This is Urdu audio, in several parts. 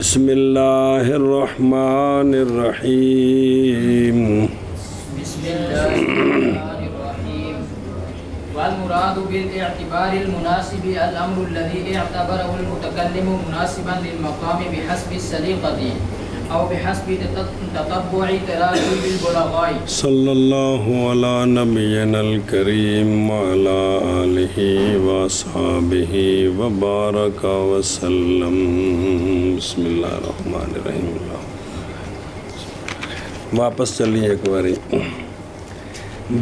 بسم اللہ الرحمن الرحیم بسم اللہ الرحمن الرحیم والمراد بالاعتبار المناسب الامر الذي اعتبره المتكلم مناسبا للمقام بحسب السلیقة او بحسب تتبع تراکیب البلغاء صلی اللہ علی نبینا الکریم وعلی آلہ واصحابہ وبارک وسلم۔ بسم اللہ الرحمن الرحیم۔ واپس چلیے ایک باری۔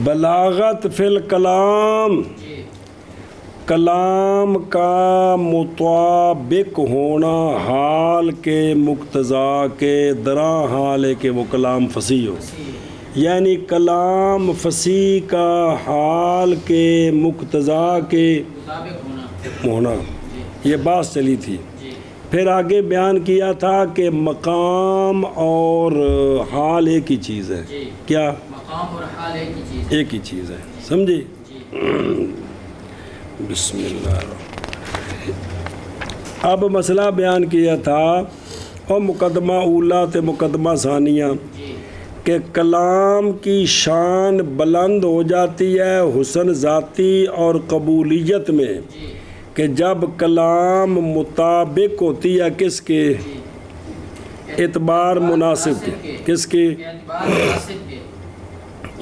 بلاغت فی الکلام، کلام کا مطابق ہونا حال کے مقتضا کے درا حال ہے کہ وہ کلام فصیح ہو، یعنی کلام فصیح کا حال کے مقتضا کے ہونا، یہ بات چلی تھی۔ پھر آگے بیان کیا تھا کہ مقام اور حال ایک ہی چیز ہے۔ کیا؟ مقام اور حال ایک ہی چیز ہے، سمجھے؟ بسم اللہ الرحمن الرحیم۔ اب مسئلہ بیان کیا تھا اور مقدمہ اولا تے مقدمہ ثانیہ کہ کلام کی شان بلند ہو جاتی ہے حسن ذاتی اور قبولیت میں کہ جب کلام مطابق ہوتی ہے کس کے؟ اعتبار مناسب کے۔ کس کے؟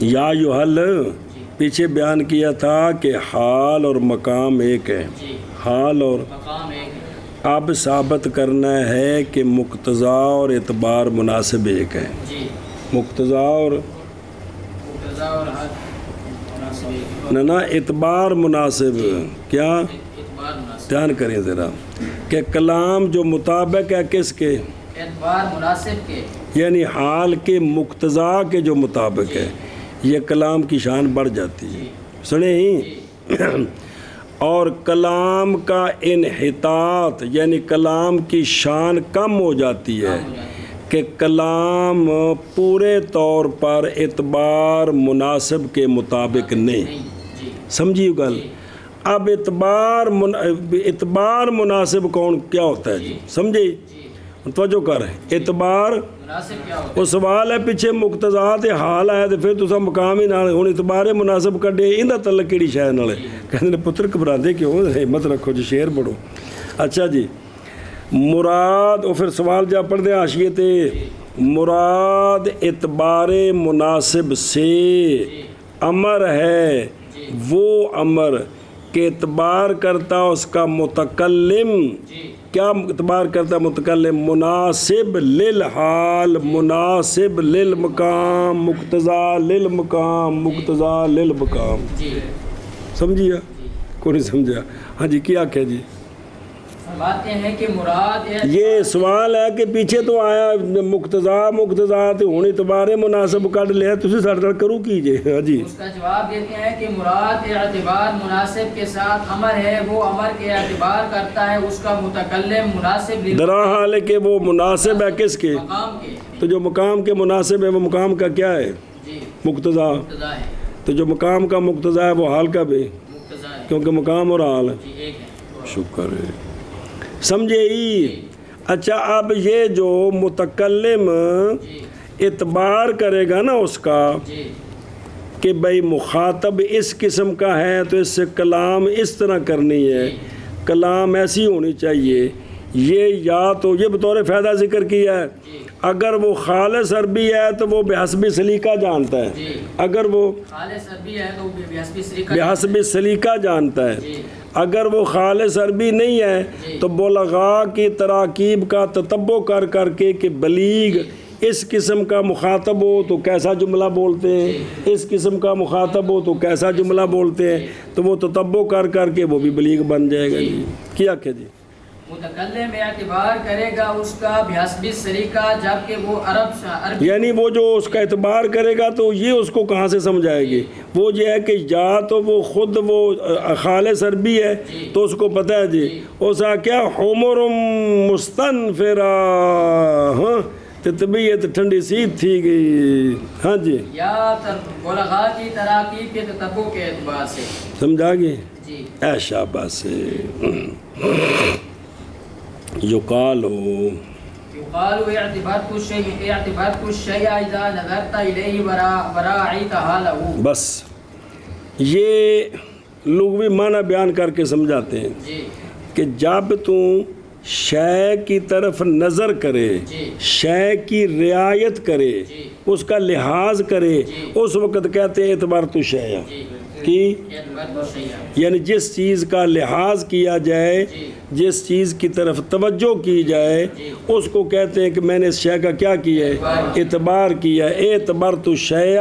یا یحل پیچھے بیان کیا تھا کہ حال اور مقام ایک ہے، حال اور اب ثابت کرنا ہے کہ مقتضا اور اعتبار مناسب ایک ہے۔ مقتضا اور نہ اعتبار مناسب، کیا؟ دھیان کریں ذرا کہ کلام جو مطابق ہے کس کے؟ اعتبار مناسب کے، یعنی حال کے مقتضا کے جو مطابق ہے، یہ کلام کی شان بڑھ جاتی ہے۔ سنیں ہی اور کلام کا انحطاط یعنی کلام کی شان کم ہو جاتی ہے کہ کلام پورے طور پر اعتبار مناسب کے مطابق نہیں۔ سمجھیے گل؟ اب اعتبار مناسب کون کیا ہوتا ہے جی؟ سمجھے؟ توجہ کر، اعتبار وہ سوال ہے پیچھے مقتضات حال آیا تو پھر تسا مقام ہی نہ ہوں اعتبار مناسب کڈے اندر تعلق کیڑی شے نال کہندے پتر گھبراندے کیوں؟ ہمت رکھو جی، شعر پڑھو۔ اچھا جی، مراد اور پھر سوال جا پڑھ دے حاشیے تے، مراد اعتبار مناسب سے امر ہے وہ امر کہ اعتبار کرتا اس کا متکلم، کیا اعتبار کرتا متکلم؟ مناسب للحال، مناسب للمقام، مقتضا للمقام، مقتضا للمقام۔ سمجھیا؟ کوئی نہیں سمجھا؟ ہاں جی، کیا کہہ جی؟ فرماتے ہیں کہ مراد یہ سوال ہے کہ پیچھے تو آیا مقتضا تے ہن اعتبار مناسب کڈ لیا، تسی ساڈے نال کرو کیجے؟ ہاں جی، اس کا جواب دیتے ہیں کہ مراد اعتبار مناسب کے ساتھ امر ہے وہ امر کے اعتبار کرتا ہے اس کا متکلم مناسب درا حال ہے کہ وہ مناسب ہے کس کے؟ مقام کے۔ تو جو مقام کے مناسب ہے وہ مقام کا کیا ہے؟ مقتضا۔ ہے، تو جو مقام کا مقتضا ہے وہ حال کا بھی، مقتضا ہے، کیونکہ مقام اور حال ایک ہے۔ شکر ہے، سمجھے ہی؟ اچھا، اب یہ جو متکلم اعتبار کرے گا نا اس کا کہ بھئی مخاطب اس قسم کا ہے تو اس سے کلام اس طرح کرنی ہے، کلام ایسی ہونی چاہیے، یہ یا تو یہ بطور فائدہ ذکر کیا ہے، اگر وہ خالص عربی ہے تو وہ بحسب سلیقہ جانتا ہے، اگر وہ خالص عربی ہے تو بحسب سلیقہ جانتا ہے، اگر وہ خالص عربی نہیں ہے تو بلغاء کی تراکیب کا تتبع کر کر کے کہ بلیغ اس قسم کا مخاطب ہو تو کیسا جملہ بولتے ہیں، اس قسم کا مخاطب ہو تو کیسا جملہ بولتے ہیں، تو وہ تتبع کر کر کے وہ بھی بلیغ بن جائے گا۔ جی کیا کہ جی؟ متکلم اعتبار کرے گا اس کا بحسب سلیقہ، جبکہ وہ عرب یعنی وہ جو اس کا اعتبار کرے گا تو یہ اس کو کہاں سے سمجھائے گی؟ وہ یہ ہے کہ یا تو وہ خود وہ خالص عربی ہے تو اس کو پتہ ہے جی اس کا کیا حمر مستنفرہ، ہاں طبیعت ٹھنڈی سی تھی گئی۔ ہاں جی، یا بلغاء کی تراکیب کے تتبع کے اعتبار سے سمجھا گی؟ جی اے شاباش سے یقال ہو يقال اعتبرت الشيء إذا نظرت إليه ورأيت حاله. بس یہ لغوی معنی بیان کر کے سمجھاتے ہیں جی کہ جب تم شے کی طرف نظر کرے، جی شے کی رعایت کرے، جی اس کا لحاظ کرے، اس وقت کہتے ہیں اعتبار تو شے جی کی، اعتبرت الشيء. یعنی جس چیز کا لحاظ کیا جائے، جی جس چیز کی طرف توجہ کی جائے، اس کو کہتے ہیں کہ میں نے اس شے کا کیا کیا ہے، اعتبار کیا ہے. اعتبار تو شیء،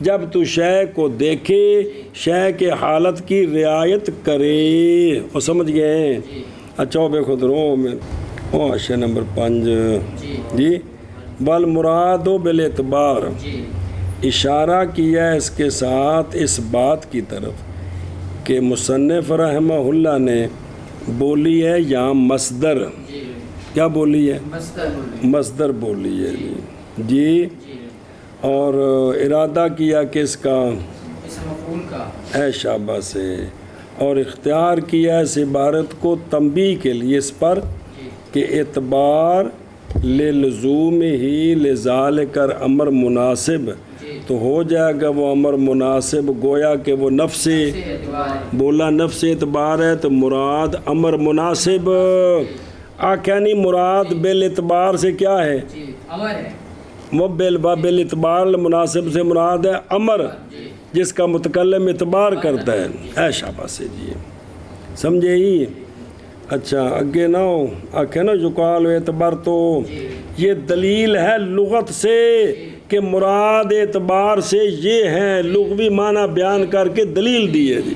جب تو شے کو دیکھے، شے کے حالت کی رعایت کرے. وہ سمجھ گئے ہیں؟ جی اچھا وہ دیکھو درو میں حاشیہ نمبر 5 جی جی بالمراد و بالاعتبار، جی اشارہ کیا ہے اس کے ساتھ اس بات کی طرف کہ مصنف رحمہ اللہ نے بولی ہے یہاں مصدر، جی کیا بولی ہے؟ مصدر. مصدر بولی ہے جی، جی اور ارادہ کیا کہ اس کا اسم مفعول کا. ہے شابہ سے، اور اختیار کیا اس عبارت کو تنبیہ کے لیے اس پر جی کہ اعتبار للزوم ہی لذالک امر مناسب، جی تو ہو جائے گا وہ امر مناسب، گویا کہ وہ نفس سے اعتبار ہے. بولا نفس اعتبار ہے تو مراد امر مناسب. آخیا نہیں مراد بالاعتبار سے کیا ہے، جی امر ہے. وہ بالاعتبار مناسب سے مراد ہے امر، جی جس کا متکلم اعتبار کرتا ہے. اے شاباش سے جی سمجھے ہی. اچھا اگے نہ ہو آخے نا یقال اعتبار تو یہ دلیل ہے لغت سے کہ مراد اعتبار سے یہ ہے، لغوی معنی بیان کر کے دلیل دی ہے جی.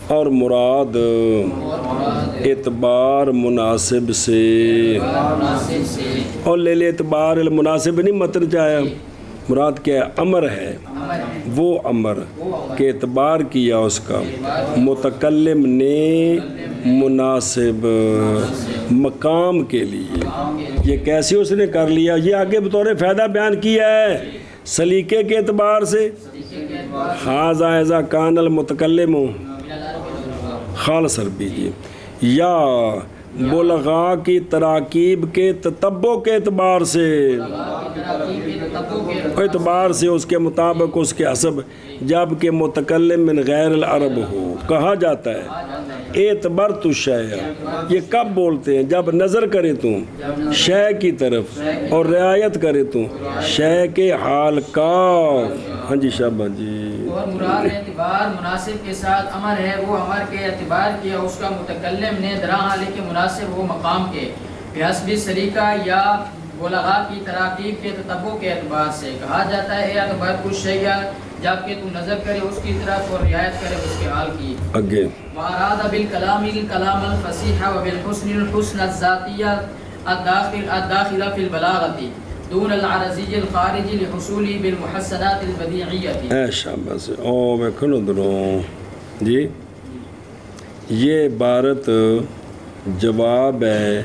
اور مراد اور مراد اعتبار مناسب سے، مناسب سے. اور لے اعتبار المناسب نہیں متن چاہیا، مراد کیا ہے، امر ہے، امر ہے. وہ امر کہ اعتبار کیا اس کا متکلم نے مناسب مقام کے لیے. یہ کیسے اس نے کر لیا، یہ آگے بطور فائدہ بیان کیا ہے سلیقے کے اعتبار سے. حاذا اذا کان المتکلم خالص عربی جی، یا بلغاء کی تراکیب کے تتبع کے اعتبار سے، اعتبار سے اس کے مطابق اس کے حسب، جب کہ متکلم من غیر العرب ہو. کہا جاتا ہے اعتبرت الشیء، یہ کب بولتے ہیں، جب نظر کرے تم شے کی طرف اور رعایت کرے تم شے کے حال کا. ہاں جی شابہ جی. اور مراد اعتبار مناسب کے ساتھ امر ہے، وہ امر کے اعتبار کیا اس کا متکلم نے دراں لیکن مناسب وہ مقام کے بحسب سلیقہ یا بلغاء کی تراکیب کے تتبع کے اعتبار سے. کہا جاتا ہے اعتبار کچھ شیء، جب کہ تو نظر کرے اس کی طرف اور رعایت کرے اس کے حال کی. اگے واراد بالکلام الکلام الفصیح وبالحسن الحسن الذاتیہ الداخلہ فی البلاغۃ دون العرضی الخارج لحصول بالمحسنات البدیعیۃ. اے شاباش سے او میں کھنو دروں جی. یہ عبارت جواب ہے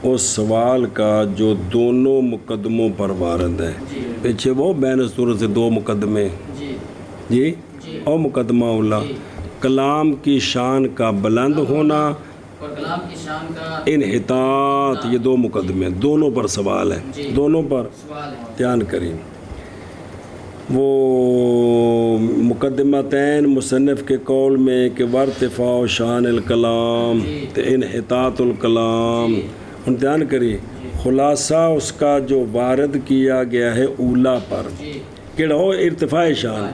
اس سوال کا جو دونوں مقدموں پر وارد ہے. پیچھے وہ بین صورت سے دو مقدمے جی جی، اور مقدمہ اولا کلام کی شان کا بلند ہونا، اور کلام کی شان کا انحطاط، یہ دو مقدمے دونوں پر سوال ہے، دونوں پر سوال ہے. دھیان کریں. وہ مقدمتین مصنف کے قول میں کہ وارتفاع شان الکلام تو انحطاط الکلام، ان دھیان کریں. خلاصہ اس کا جو وارد کیا گیا ہے اولا پر کیڑا ہو ارتفاع شان،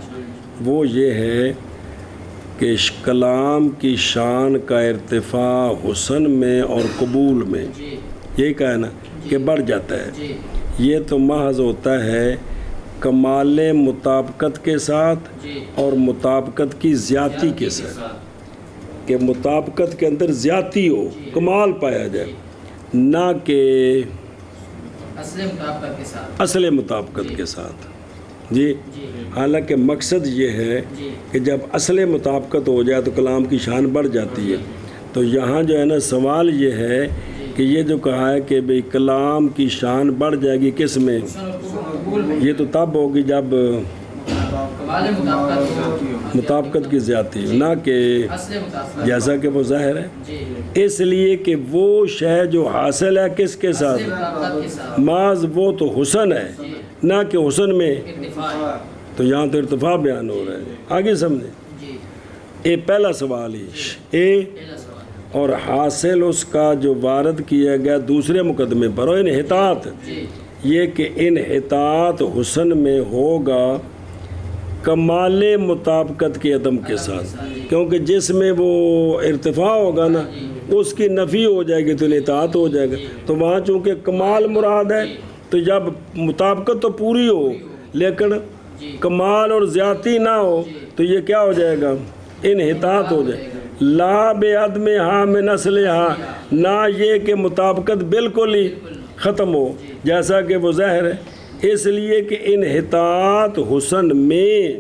وہ یہ ہے کہ کلام کی شان کا ارتفاع حسن میں اور قبول میں، یہی کہا ہے نا کہ بڑھ جاتا ہے. یہ تو محض ہوتا ہے کمال مطابقت کے ساتھ اور مطابقت کی زیادتی کے ساتھ، کہ مطابقت کے اندر زیادتی ہو، کمال پایا جائے، نہ کہ اصل مطابقت کے ساتھ. اصل مطابقت کے ساتھ جی. حالانکہ مقصد یہ ہے کہ جب اصل مطابقت ہو جائے تو کلام کی شان بڑھ جاتی ہے. تو یہاں جو ہے نا سوال یہ ہے کہ یہ جو کہا ہے کہ بھئی کلام کی شان بڑھ جائے گی کس میں، یہ تو تب ہوگی جب کمال مطابقت ہو، مطابقت کی زیادتی ہو، نہ کہ اصل مطابقت، جیسا کہ وہ ظاہر ہے، جی اس لیے کہ وہ شے جو حاصل ہے کس کے ساتھ، اصل مطابقت کے ساتھ معاذ وہ تو حسن ہے، نہ کہ حسن میں، ارتفاع ہے۔ تو یہاں تو ارتفاع بیان ہو رہا ہے، آگے سمجھیں۔ جی یہ پہلا سوال ہی پہلا سوال، اور حاصل اس کا جو وارد کیا گیا دوسرے مقدمے پر، اور انحطاط جی یہ کہ انحطاط حسن میں ہوگا کمال مطابقت کے عدم کے ساتھ، کیونکہ جس میں وہ ارتفاع ہوگا نا اس کی نفی ہو جائے گی تو انحطاط ہو جائے گا، تو وہاں چونکہ کمال مراد ہے تو جب مطابقت تو پوری ہو لیکن کمال اور زیادتی نہ ہو تو یہ کیا ہو جائے گا، انحطاط ہو جائے گا۔ لا بے عدم ہاں میں نسل ہاں، نہ یہ کہ مطابقت بالکل ہی ختم ہو جیسا کہ وہ ظاہر ہے، اس لیے کہ انحطاط حسن میں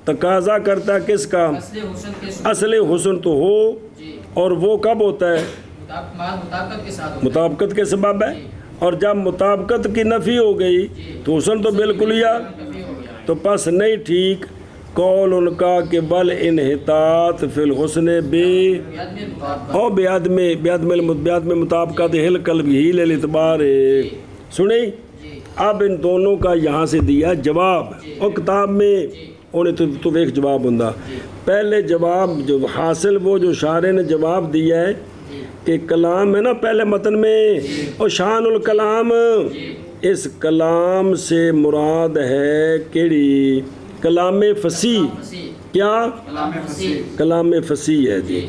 تقاضا کرتا کس کا، اصل حسن کے ساتھ، اصل حسن تو ہو، جی اور وہ کب ہوتا ہے، مطابقت کے ساتھ ہوتا ہے۔ مطابقت کے سبب ہے، اور جب مطابقت کی نفی ہو گئی تو حسن تو بالکل ہی آ، نفی ہو گیا، تو پس نہیں ٹھیک قول ان کا کہ بل انحطاط فی الحسن بے بیاد میں مطابقت، او بیاد میں مطابقت ہل قلب ہی الاعتبار، سنیں جی اب ان دونوں کا یہاں سے دیا جواب، اور کتاب میں انہیں تو ایک جواب ہوں، پہلے جواب جو حاصل وہ جو شاعر نے جواب دیا ہے کہ کلام ہے نا پہلے متن میں، اور شان الکلام، اس کلام سے مراد ہے کیڑی، کلام فصیح، فصیح، کیا کلام فصیح، کلام فصیح ہے جی،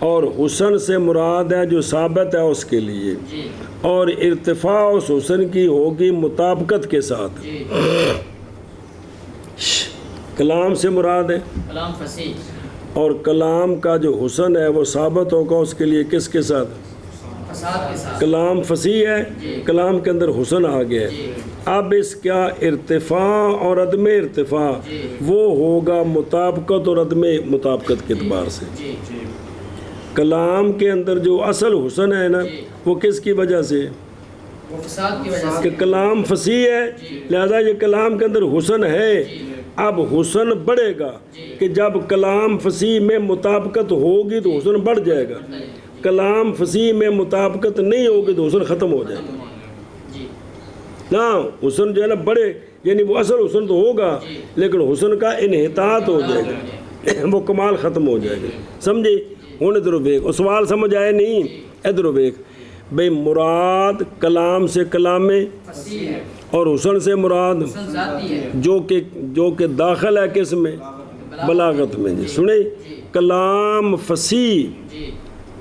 اور حسن سے مراد ہے جو ثابت ہے اس کے لیے، جی اور ارتفاع اس حسن کی ہوگی مطابقت کے ساتھ، جی کلام سے مراد ہے، کلام فصیح، اور کلام کا جو حسن ہے وہ ثابت ہوگا اس کے لیے کس کے ساتھ، فساد کے ساتھ، کلام فصیح ہے، کلام کے اندر حسن آ گیا ہے، اب اس کا ارتفاع اور عدم ارتفاع وہ ہوگا مطابقت اور عدم مطابقت کے اعتبار سے، جی کلام کے اندر جو اصل حسن ہے نا وہ کس کی وجہ سے، وہ فساد کی وجہ سے، کہ کلام فصیح ہے، لہذا یہ کلام کے اندر حسن ہے، اب حسن بڑھے گا کہ جب کلام فصیح میں مطابقت ہوگی تو حسن بڑھ جائے گا، کلام فصیح میں مطابقت نہیں ہوگی تو حسن ختم ہو جائے گا، جی نا حسن جو ہے نا بڑھے، یعنی وہ اصل حسن تو ہوگا لیکن حسن کا انحطاط ہو جائے گا، وہ کمال ختم ہو جائے گا، سمجھے؟ ہوں ادھر ویک، وہ سوال سمجھ آئے نہیں، ادھر ویک بھئی مراد کلام سے کلام میں، فصیح ہے، اور حسن سے مراد حسن ذاتی ہے، جو کہ داخل ہے کس میں، بلاغت میں، جی سنیں، کلام فصیح جی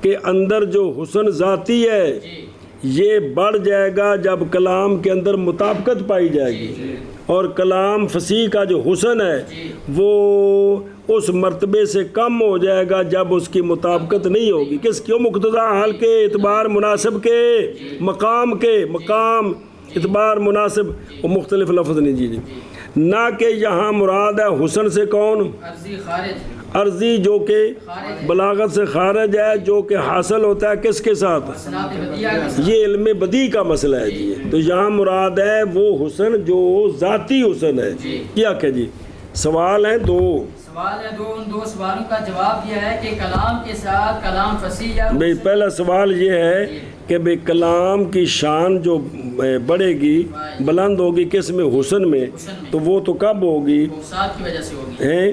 کے اندر جو حسن ذاتی ہے جی یہ بڑھ جائے گا جب کلام کے اندر مطابقت پائی جائے گی، اور کلام فصیح کا جو حسن ہے وہ اس مرتبے سے کم ہو جائے گا جب اس کی مطابقت نہیں ہوگی، کس کیوں، مقتضا حال کے اعتبار مناسب کے، مقام کے، مقام اعتبار مناسب، وہ مختلف لفظ نہیں، جی نہ کہ یہاں مراد ہے حسن سے کون، عرضی خارج، عرضی جو کہ بلاغت سے خارج ہے، جو کہ حاصل ہوتا ہے کس کے ساتھ، صنعت بدیعہ کے ساتھ، یہ علم بدیع کا مسئلہ ہے جی، تو یہاں مراد ہے وہ حسن جو ذاتی حسن ہے، کیا کہ جی سوال ہیں دو، سوال ہے دو، ان دو سوالوں کا جواب یہ ہے کہ کلام کے ساتھ کلام فصیح یا بھئی پہلا سوال یہ ہے کہ بھئی کلام کی شان جو بڑھے گی بلند ہوگی کس میں، حسن میں، تو وہ تو کب ہوگی، فساد کی وجہ سے ہوگی، ہیں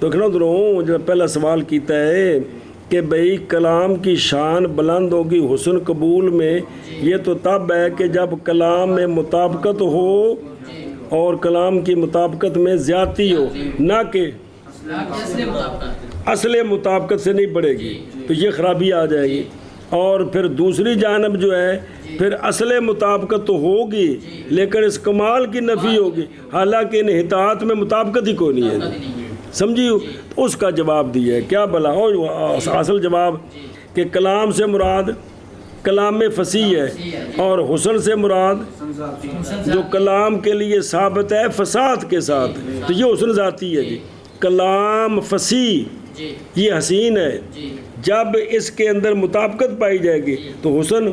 تو کہنا دروں جو پہلا سوال کیتا ہے کہ بھئی کلام کی شان بلند ہوگی حسن قبول میں، یہ تو تب ہے کہ جب کلام میں مطابقت ہو اور کلام کی مطابقت میں زیادتی ہو، نہ کہ اصل مطابقت، اصل مطابقت سے نہیں بڑھے گی، تو یہ خرابی آ جائے گی، اور پھر دوسری جانب جو ہے پھر اصل مطابقت تو ہوگی لیکن اس کمال کی نفی ہوگی، حالانکہ انحطاط میں مطابقت ہی کوئی نہیں ہے، سمجھی، اس کا جواب دیا ہے، کیا بلا ہو اصل جواب کہ کلام سے مراد کلام فصیح ہے، اور حسن سے مراد جو کلام کے لیے ثابت ہے فساد کے ساتھ، تو یہ حسن ذاتی ہے جی، کلام فصیح یہ حسین ہے، جب اس کے اندر مطابقت پائی جائے گی تو حسن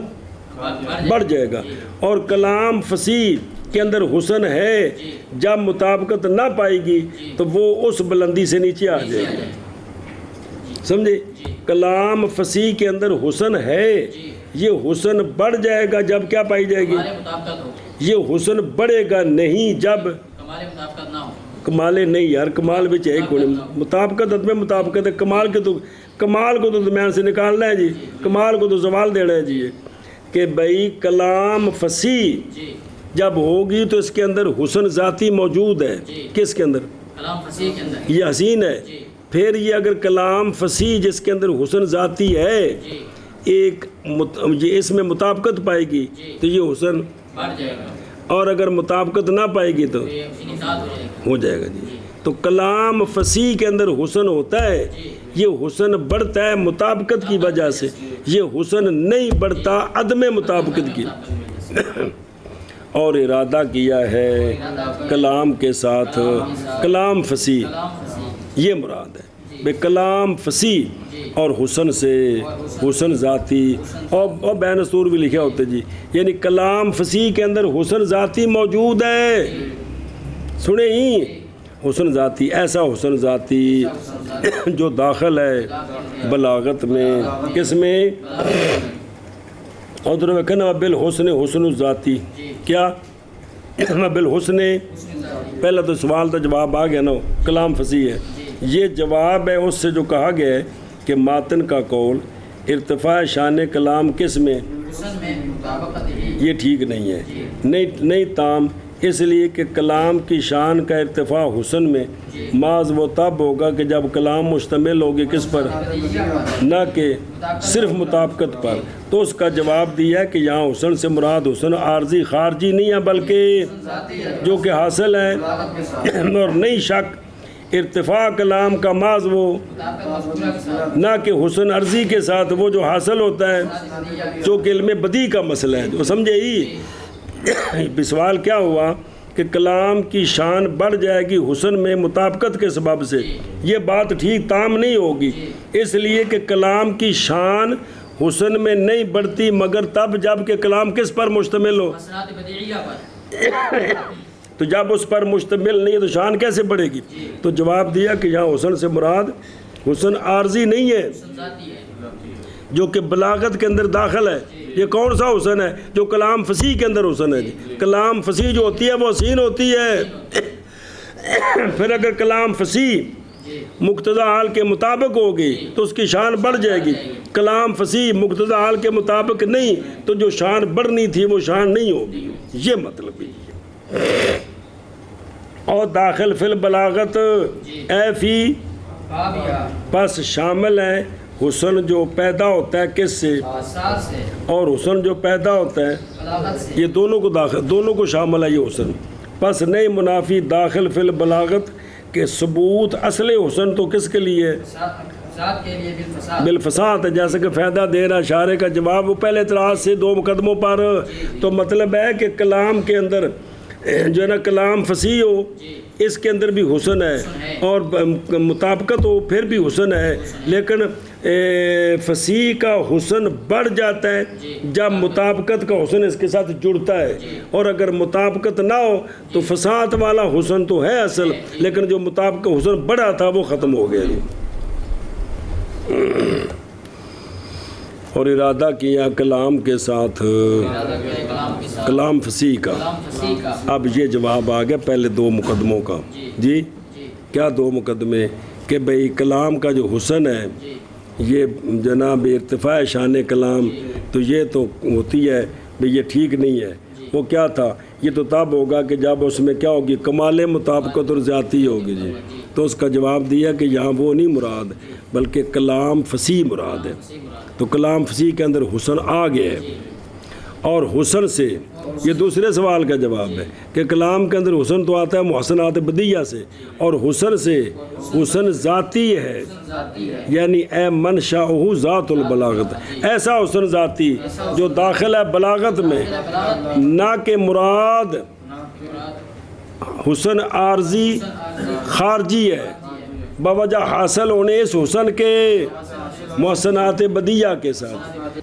بڑھ جائے گا، اور کلام فصیح کے اندر حسن ہے جب مطابقت نہ پائے گی تو وہ اس بلندی سے نیچے آ جائے گی. سمجھے؟ کلام فصیح کے اندر حسن ہے، یہ حسن بڑھ جائے گا جب کیا پائی جائے گی؟ یہ حسن بڑھے گا نہیں جب کمال نہیں. یار کمال بھی چاہیے کوئی مطابقت عدم مطابقت ہے. کمال کو تو درمیان سے نکالنا ہے جی، کمال کو تو زوال دینا ہے جی. کہ بھئی کلام فصیح جب ہوگی تو اس کے اندر حسن ذاتی موجود ہے. کس کے اندر؟ کلام فصیح کے اندر. یہ حسین ہے. پھر یہ اگر کلام فصیح جس کے اندر حسن ذاتی ہے ایک یہ اس میں مطابقت پائے گی تو یہ حسن بڑھ جائے گا، اور اگر مطابقت نہ پائے گی تو ہو جائے گا جی. تو کلام فصیح کے اندر حسن ہوتا ہے، یہ حسن بڑھتا ہے مطابقت کی وجہ سے، یہ حسن نہیں بڑھتا عدم مطابقت کی. اور ارادہ کیا ہے کلام کے ساتھ کلام فصیح، یہ مراد ہے بے کلام فصیح اور حسن سے حسن ذاتی. اور بین سور بھی لکھے ہوتے جی، یعنی کلام فصیح کے اندر حسن ذاتی موجود ہے. سنیں ہی حسن ذاتی، ایسا حسن ذاتی جو داخل ہے بلاغت میں. کس میں؟ اور در وکھنا بالحسن حسن الذاتی. کیا بالحسن؟ پہلا تو سوال تو جواب آ گیا نا، کلام فصیح ہے. یہ جواب ہے اس سے جو کہا گیا ہے کہ ماتن کا قول ارتفاع شان کلام کس میں؟ یہ ٹھیک نہیں ہے، نہیں تام، اس لیے کہ کلام کی شان کا ارتفاع حسن میں معاذ وہ تب ہوگا کہ جب کلام مشتمل ہوگی کس پر؟ نہ کہ صرف مطابقت پر. تو اس کا جواب دیا کہ یہاں حسن سے مراد حسن عارضی خارجی نہیں ہے بلکہ جو کہ حاصل ہے. اور نہیں شک ارتفاع کلام کا معاذ وہ نہ کہ حسن عرضی کے ساتھ وہ جو حاصل ہوتا ہے جو کہ علم بدیع کا مسئلہ ہے. جو سمجھے ہی سوال کیا ہوا کہ کلام کی شان بڑھ جائے گی حسن میں مطابقت کے سبب سے، یہ بات ٹھیک تام نہیں ہوگی، اس لیے کہ کلام کی شان حسن میں نہیں بڑھتی مگر تب جب کہ کلام کس پر مشتمل ہو. تو جب اس پر مشتمل نہیں ہے تو شان کیسے بڑھے گی؟ تو جواب دیا کہ یہاں حسن سے مراد حسن عارضی نہیں ہے جو کہ بلاغت کے اندر داخل ہے. یہ کون سا حسن ہے؟ جو کلام فصیح کے اندر حسن ہے جی. کلام فصیح جو ہوتی ہے وہ حسین ہوتی ہے. پھر اگر کلام فصیح مقتضی حال کے مطابق ہوگی تو اس کی شان بڑھ جائے گی. کلام فصیح مقتضی حال کے مطابق نہیں تو جو شان بڑھنی تھی وہ شان نہیں ہوگی. یہ مطلب ہے. اور داخل فی البلاغت اے فی پس شامل ہے حسن جو پیدا ہوتا ہے کس سے؟ اور حسن جو پیدا ہوتا ہے یہ دونوں کو شامل ہے یہ حسن. پس نہیں منافی داخل فی البلاغت کہ ثبوت اصل حسن تو کس کے لیے؟ بالفساد ہے. جیسے کہ فائدہ دے رہا اشارے کا جواب وہ پہلے اعتراض سے دو مقدموں پر. تو مطلب ہے کہ کلام کے اندر جو ہے نا کلام فصیح ہو اس کے اندر بھی حسن ہے اور مطابقت ہو پھر بھی حسن ہے، لیکن فصیح کا حسن بڑھ جاتا ہے جب مطابقت کا حسن اس کے ساتھ جڑتا ہے. اور اگر مطابقت نہ ہو تو فساد والا حسن تو ہے اصل، لیکن جو مطابقت حسن بڑھا تھا وہ ختم ہو گیا. اور ارادہ کیا کلام کے ساتھ کلام فصیح کا. اب یہ جواب آ گیا پہلے دو مقدموں کا. جی کیا دو مقدمے؟ کہ بھئی کلام کا جو حسن ہے یہ جناب ارتفاع شان کلام تو یہ تو ہوتی ہے بھئی یہ ٹھیک نہیں ہے. وہ کیا تھا؟ یہ تو تب ہوگا کہ جب اس میں کیا ہوگی؟ کمال مطابقت اور زیادتی ہوگی جی. تو اس کا جواب دیا کہ یہاں وہ نہیں مراد بلکہ کلام فصیح مراد ہے. تو کلام فصیح کے اندر حسن آ گیا ہے. اور حسن سے یہ دوسرے سوال کا جواب ہے کہ کلام کے اندر حسن تو آتا ہے محسنات بدیعہ سے، اور حسن سے حسن ذاتی ہے، یعنی اے منشأہ ذات البلاغت، ایسا حسن ذاتی جو داخل ہے بلاغت میں، نہ کہ مراد حسن عارضی خارجی ہے بوجہ حاصل ہونے اس حسن کے محسنات بدیعہ کے ساتھ.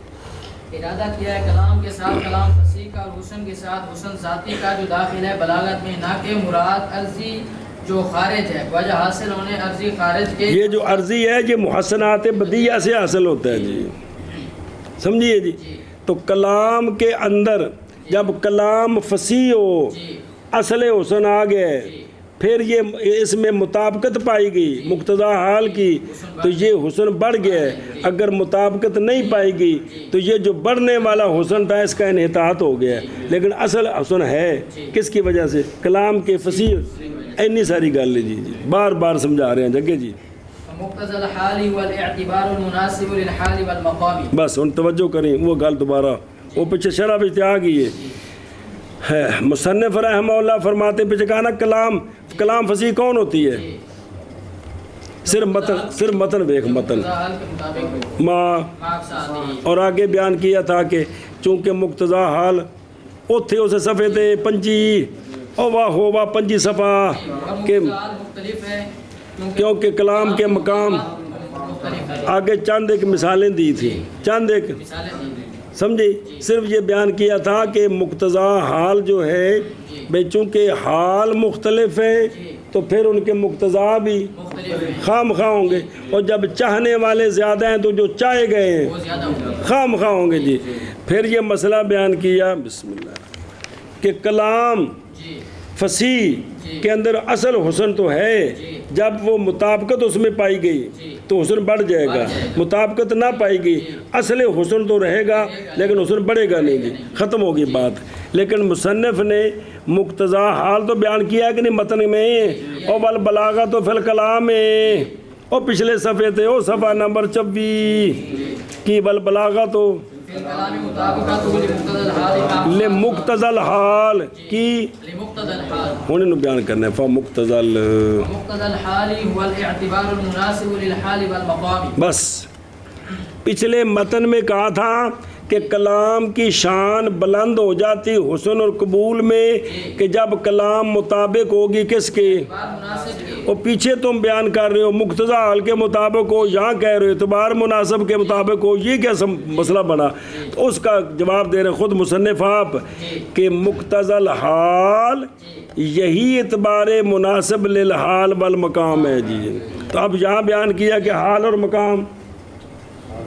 ارادہ کیا ہے کلام کے ساتھ کلام فصیح کا اور حسن کے ساتھ حسن ذاتی کا جو داخل ہے بلاغت میں، نہ کہ مراد عرضی جو خارج ہے، وجہ حاصل ہونے عرضی خارج کے. یہ جو عرضی ہے یہ محسنات بدیعہ سے حاصل ہوتا ہے جی، سمجھیے جی. تو کلام کے اندر جب کلام فصیح ہو، اصل حسن آ گئے، پھر یہ اس میں مطابقت پائی گئی مقتضا حال کی، تو یہ حسن بڑھ گیا ہے. اگر مطابقت نہیں پائی گئی تو یہ جو بڑھنے والا حسن تھا اس کا انحطاط ہو گیا ہے. لیکن اصل حسن ہے کس کی وجہ سے؟ کلام کے فصیح. اینی ساری گل ہے جی بار بار سمجھا رہے ہیں جگہ جی. مقتضى الحال والاعتبار المناسب للحال والمقام. بس ہن توجہ کریں وہ گل دوبارہ، وہ پیچھے شرح پہ آ گئی ہے. مصنف رحمہ اللہ فرماتے پیچھے کہا نا کلام فصیح کون ہوتی ہے؟ صرف متن ویکھ متن ماں، اور آگے بیان کیا تھا کہ چونکہ مقتضا حال اوتھے اسے صفحے تے 25 او واہ ہو واہ 25 صفحہ کہ مختلف ہے کیونکہ کلام کے مقام آگے چند ایک مثالیں دی تھی، چند ایک سمجھے. صرف یہ بیان کیا تھا کہ مقتضا حال جو ہے بھئی چونکہ حال مختلف ہے تو پھر ان کے مقتضا بھی خام خواہ ہوں گے، اور جب چاہنے والے زیادہ ہیں تو جو چاہے گئے ہیں خام خواہ ہوں گے جی. پھر یہ مسئلہ بیان کیا بسم اللہ کہ کلام فصیح کے اندر اصل حسن تو ہے، جب وہ مطابقت اس میں پائی گئی تو حسن بڑھ جائے گا. مطابقت نہ پائی گئی اصل حسن تو رہے گا لیکن حسن بڑھے گا نہیں جی، ختم ہوگی بات. لیکن مصنف نے مقتضا حال تو بیان کیا ہے کہ نہیں متن میں، او بالبلاغہ تو فی الکلام میں، او پچھلے صفحے تھے او صفحہ نمبر 26 کی بالبلاغہ تو لمقتضى الحال کی ہوں انہوں بیان کرنا ہے. فمقتضى الحال هو الاعتبار المناسب للحال والمقام. بس پچھلے متن میں کہا تھا کہ کلام کی شان بلند ہو جاتی حسن اور قبول میں کہ جب کلام مطابق ہوگی کس کے، اور پیچھے تم بیان کر رہے ہو مقتضا حال کے مطابق ہو، یہاں کہہ رہے ہو اعتبار مناسب کے مطابق ہو. یہ کیا مسئلہ بنا؟ تو اس کا جواب دے رہے خود مصنف آپ کہ مقتضا الحال یہی اعتبار مناسب للحال والمقام ہے جی. تو اب یہاں بیان کیا کہ حال اور مقام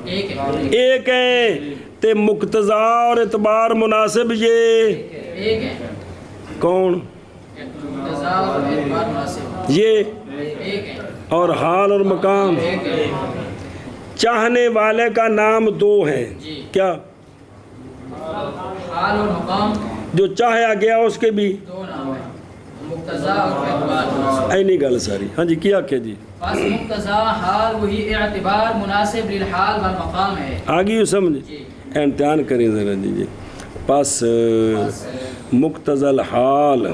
ایک ہیں، تے مقتضا اور اعتبار مناسب یہ کون؟ یہ اور حال اور مقام چاہنے والے کا نام دو ہیں. کیا؟ حال اور مقام. جو چاہیا گیا اس کے بھی دو نام ہیں، مقتضا اور اعتبار. اینی گل ساری. ہاں جی کیا کہ جی بس مقتضا حال وہی اعتبار مناسب للحال والمقام ہے. آگے سمجھ امتحان کریں ذرا جی. پس مقتضا الحال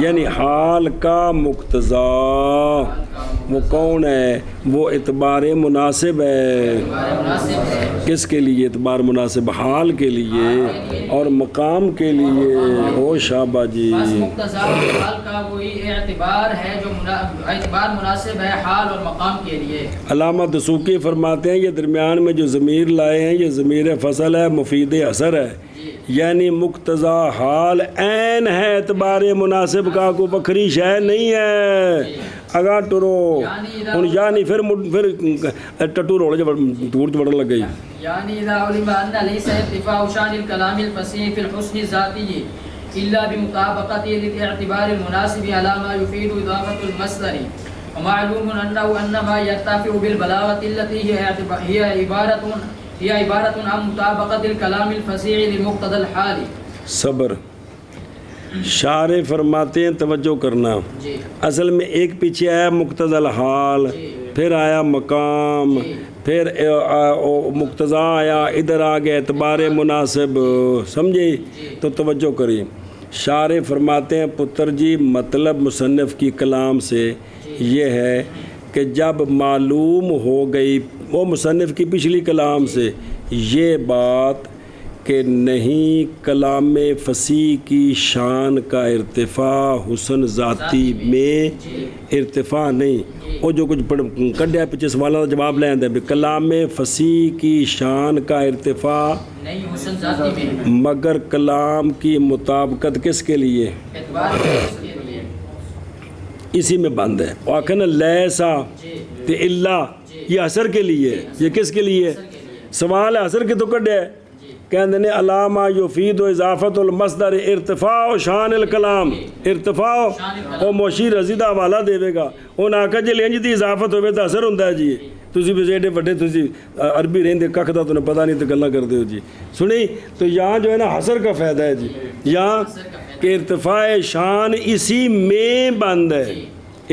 یعنی حال کا مقتضا وہ کون ہے؟ وہ اعتبار مناسب ہے. کس کے لیے اعتبار مناسب؟ حال کے لیے اور مقام کے لیے. او شابہ جی. مقتضا حال کا وہی اعتبار ہے جو اعتبار مناسب ہے حال اور مقام کے لیے. علامہ دسوقی فرماتے ہیں یہ درمیان میں جو ضمیر لائے ہیں یہ ضمیر فصل ہے مفید اثر ہے، یعنی مقتضا حال عین ہے اعتبار مناسب کا، کوئی بکھری شے نہیں ہے. اگا ٹرو یعنی پھر ٹٹو روڑ ٹور چڑھنے لگ گئی. یعنی اذا علم ان ليس ارتفاع شان الكلام الفصيح في الحسن الذاتي الا بمطابقته للاعتبار المناسب على ما يفيد اضافه المصدر، ومعلوم انه انما يرتفع بالبلاغه التي هي عباره عن مطابقه الكلام الفصيح لمقتضى الحال. صبر. شارح فرماتے ہیں توجہ کرنا، اصل میں ایک پیچھے آیا مقتضا الحال، پھر آیا مقام، پھر مقتضا آیا، ادھر آ گیا اعتبار مناسب. سمجھے؟ تو توجہ کریں. شارح فرماتے ہیں پتر جی مطلب مصنف کی کلام سے یہ ہے کہ جب معلوم ہو گئی وہ مصنف کی پچھلی کلام سے یہ بات کہ نہیں کلام فصیح کی شان کا ارتفاع حسن ذاتی میں ارتفاع نہیں. وہ جو کچھ کڈیا پیچھے سوالوں کا جواب لے آتے ہیں. کلام فصیح کی شان کا ارتفاع نہیں حسن ذاتی میں مگر کلام کی مطابقت کس کے لیے؟ اعتبار کے لیے. اسی میں بند ہے. وہ آخر نا لیسا تے اللہ یہ اثر کے لیے. یہ کس کے لیے سوال ہے؟ اثر کے تو کڈیا ہے. کہندے نے علامہ یفید و اضافت المصدر ارتفاع و شان الکلام. ارتفاع او موشی رضی دا حوالہ دے گا. انہاں آکھا جی لینج دی اضافت ہوئے تو اثر ہوندہ ہے جی. تسی بھی ایڈے وڈے تسی عربی رہندے ککھ دا تو نے پتہ نہیں تو گلاں کر دے ہو جی. سنی تو یہاں جو ہے نا حسر کا فائدہ ہے جی. یہاں کہ ارتفاع شان اسی میں بند ہے.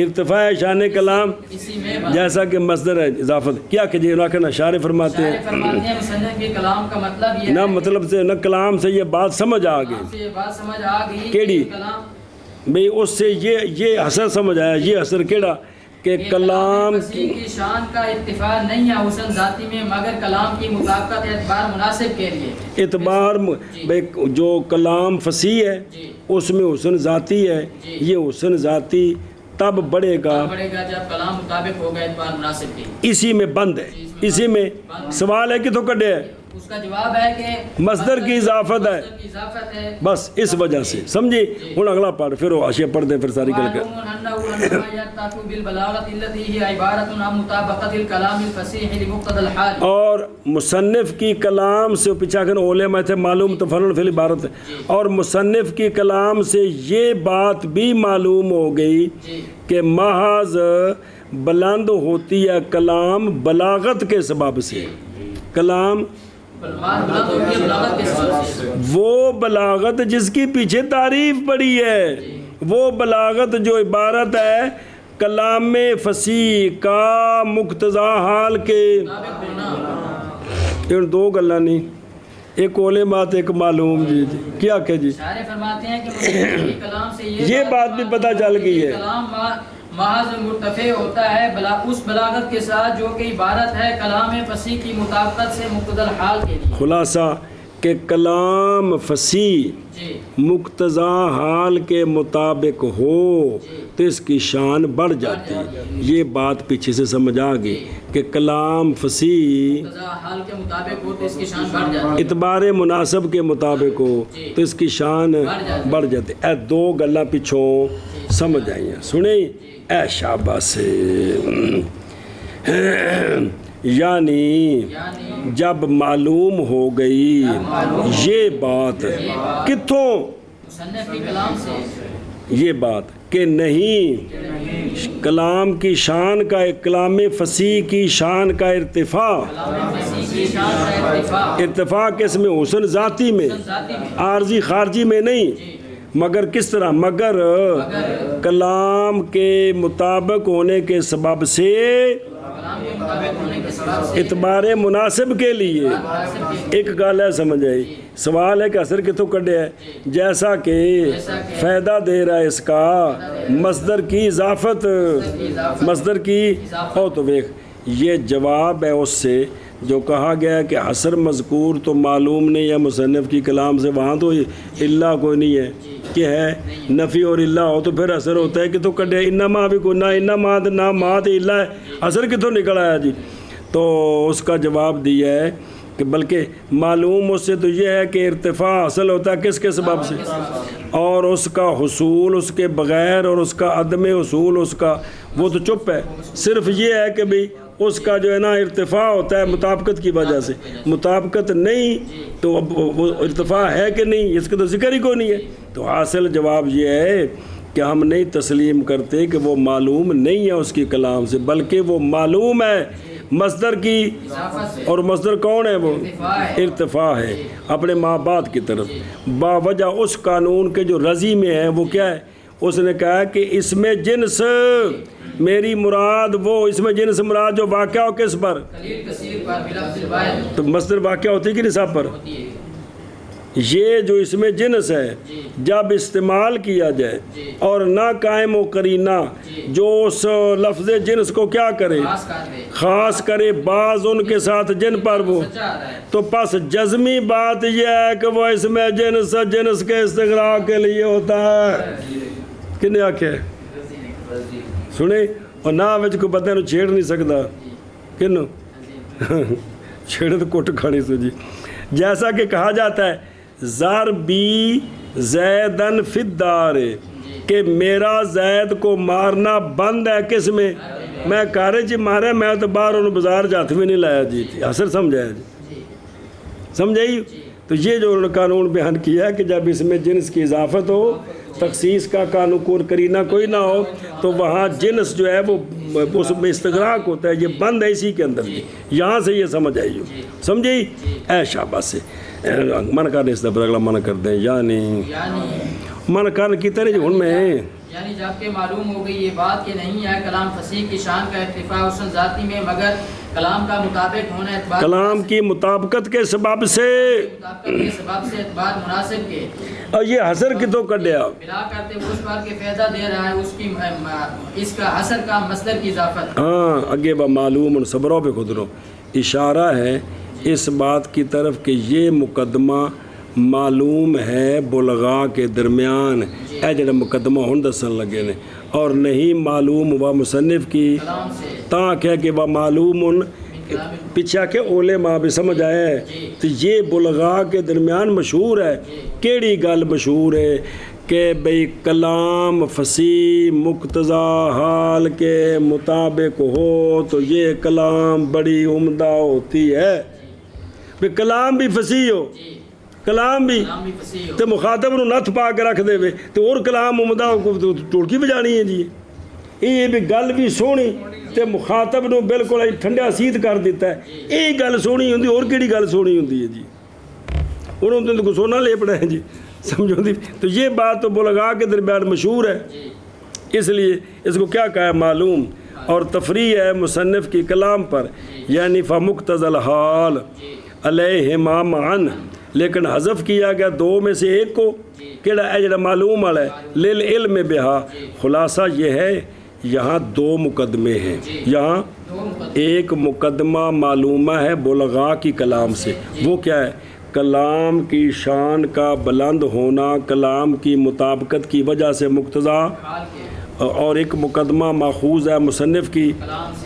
ارتفاع شان کلام اسی میں جیسا کہ مصدر ہے اضافت. کیا کہ جی انہاں شارح فرماتے ہیں فرماتے ہیں مصنف کے کلام کا مطلب یہ نہ مطلب سے نہ کلام سے یہ بات سمجھ آ گئی. سے یہ بات سمجھ آ گئی کیڑی؟ کلام بھئی اس سے یہ اثر سمجھ آیا. یہ اثر کیڑا کہ کلام فصیح کی شان کا ارتفاع نہیں ہے حسن ذاتی میں مگر کلام کی مطابقت اعتبار مناسب کے لیے. اعتبار بھئی جو کلام فصیح ہے اس میں حسن ذاتی ہے. یہ حسن ذاتی تب بڑھے گا جب کلام مطابق ہوگا اعتبار مناسب کے. اسی میں بند ہے. اسی میں سوال ہے کہ تو کڈے ہے اس کا جواب ہے کہ مصدر کی اضافت ہے. مصدر کی اضافت ہے. بس اس وجہ سے سمجھی. ہوں اگلا پڑھ پھر وہ حاشیہ پڑھ دیں پھر ساری گل کر. معلوم انه انما يتعلق بالبلاغه التي هي عباره عن مطابقه الكلام الفصيح لمقتضى الحال. اور مصنف کی کلام سے پیچھا کر علماء تھے معلوم تفرن فی العبارت. اور مصنف کی کلام سے یہ بات بھی معلوم ہو گئی کہ محض بلند ہوتی ہے کلام بلاغت کے سبب سے. کلام وہ بلاغت جس کی پیچھے تعریف پڑی ہے. وہ بلاغت جو عبارت ہے کلام فصیح کا مقتضا حال کے. ان دو گلاں نہیں ایک علماء ایک معلوم. جی جی کیا کہ جی فرماتے ہیں کہ کلام سے یہ بات بھی پتہ چل گئی ہے. کلام محض مرتفع ہوتا ہے اس بلاغت کے ساتھ جو کہ عبارت ہے کلام فصیح کی مطابقت سے مقتضی الحال کے لیے. خلاصہ کہ کلام فصیح مقتضا حال کے مطابق ہو تو اس کی شان بڑھ جاتی. یہ بات پیچھے سے سمجھ آ گئی کہ کلام فصیح حال کے مطابق ہو تو اس کی شان بڑھ جاتی. اعتبار مناسب کے مطابق ہو تو اس کی شان بڑھ جاتی. اے دو گلاں پچھوں سمجھ آئی ہیں. سنیں اے شاباش. یعنی جب معلوم ہو گئی یہ بات کتوں مصنف کے کلام سے یہ بات کہ نہیں کلام کی شان کا کلام فصیح کی شان کا ارتفاع ارتفاع کس میں حسن ذاتی میں عارضی خارجی میں نہیں مگر کس طرح مگر کلام کے مطابق ہونے کے سبب سے اعتبار مناسب کے لیے. ایک گال ہے سمجھ آئی. سوال ہے کہ اثر کتوں کڈے ہے جیسا کہ فائدہ دے رہا ہے اس کا مصدر کی اضافت مصدر کی ہو تو دیکھ یہ جواب ہے اس سے جو کہا گیا کہ حسر مذکور تو معلوم نہیں ہے مصنف کی کلام سے. وہاں تو اللہ کوئی نہیں ہے کہ ہے نفی اور اللہ ہو تو پھر اثر ہوتا ہے کہ تو کڈے انما بھی کوئی نہ انما نہ مات اللہ ہے. اثر کتوں نکل آیا جی. تو اس کا جواب دیا ہے کہ بلکہ معلوم اس سے تو یہ ہے کہ ارتفاع حاصل ہوتا ہے کس کے سبب سے اور اس کا حصول اس کے بغیر اور اس کا عدم حصول اس کا وہ تو چپ ہے. صرف یہ ہے کہ بھئی اس کا جو ہے نا ارتفاع ہوتا ہے مطابقت کی وجہ سے. مطابقت نہیں تو وہ ارتفاع ہے کہ نہیں اس کا تو ذکر ہی کوئی نہیں ہے. تو حاصل جواب یہ ہے کہ ہم نہیں تسلیم کرتے کہ وہ معلوم نہیں ہے اس کی کلام سے بلکہ وہ معلوم ہے مصدر کی. اور مصدر کون ہے؟ وہ ارتفاع ہے اپنے ماں باپ کی طرف باوجہ اس قانون کے جو رضی میں ہے. وہ کیا ہے؟ اس نے کہا کہ اس میں جنس میری مراد وہ اس میں جنس مراد جو واقع ہو کس پر تو مصدر واقع ہوتی کہ نصاب پر یہ جو اس میں جنس ہے جی جب استعمال کیا جائے جی اور نہ قائم و قرینہ جو اس لفظ جنس کو کیا کرے خاص کر دے خاص کرے بعض ان کے ساتھ جن پر وہ سچا آ رہا ہے تو پس جزمی بات یہ ہے کہ وہ اس میں جنس کے استغراق کے لیے ہوتا ہے کنے آکھے سنے اور نہ وچ کو بندے نو چھیڑ نہیں سکتا کنو چھیڑے تو کٹ کھانی سو جی جیسا کہ کہا جاتا ہے ضربی زیدن فی الدار کہ میرا زید کو مارنا بند ہے کس میں میں کارے جی مارے میں تو باہر انہوں بازار جاتے میں نہیں لایا جی اثر سمجھایا جی سمجھائی تو یہ جو انہوں نے قانون بیان کیا ہے کہ جب اس میں جنس کی اضافت ہو تخصیص کا قانون کرینہ کوئی نہ ہو تو وہاں جنس جو ہے وہ اس میں استغراق ہوتا ہے یہ بند ہے اسی کے اندر جی یہاں سے یہ سمجھ آئی ہو سمجھئی اے شاباش سے من کرنے اس دفعہ اگلا من کر دیں یعنی من کرنے کی طرح جو ان میں یعنی جب کہ معلوم ہو گئی یہ بات کہ نہیں ہے کلام فصیح کی شان کا ارتفاع حسن ذاتی میں مگر کلام کا مطابق ہونا اعتبار کلام کی مطابقت کے سبب سے مطابقت کے سبب سے اعتبار مناسب کے اور یہ حسر کی تو کڈیا بلا کرتے وہ اس بات کے فائدہ دے رہا ہے اس کی اس کا حسر کا مصدر کی اضافت ہاں اگے با معلوم ان صبروں پہ خود رو اشارہ ہے اس بات کی طرف کہ یہ مقدمہ معلوم ہے بلغاء کے درمیان اے جڑا مقدمہ ہن دسن لگے نے اور نہیں معلوم ہوا مصنف کی کلام سے تاں کہ وہ معلوم پیچھا کے اولے ماں بھی سمجھ آیا ہے تو یہ بلغاء کے درمیان مشہور ہے کیڑی گل مشہور ہے کہ بھئی کلام فصیح مقتضی حال کے مطابق ہو تو یہ کلام بڑی عمدہ ہوتی ہے بھئی کلام بھی فصیح ہو کلام بھی فصیح ہو تو مخاطب نو نتھ پا کے رکھ دے وے تو اور کلام عمدہ کو ٹوڑکی بجانی ہے جی یہ بھی گل بھی سونی تے مخاطب نو بالکل ٹھنڈا سیدھ کر دیتا ہے یہ گل سونی ہوندی اور کیڑی گل سونی ہوندی ہے جی انہوں نے تو سونا لے پڑا ہے جی سمجھو دی تو یہ بات تو بلغاء کے درمیان مشہور ہے اس لیے اس کو کیا کہا ہے معلوم اور تفریح ہے مصنف کی کلام پر یعنی فمقتضی الحال علیہما معن لیکن حذف کیا گیا دو میں سے ایک کو کیڑا ہے جڑا معلوم والا ہے للعلم بہا خلاصہ یہ ہے یہاں دو مقدمے ہیں یہاں ایک مقدمہ معلومہ ہے بلغاء کی کلام سے وہ کیا ہے کلام کی شان کا بلند ہونا کلام کی مطابقت کی وجہ سے مقتضی اور ایک مقدمہ ماخوذ ہے مصنف کی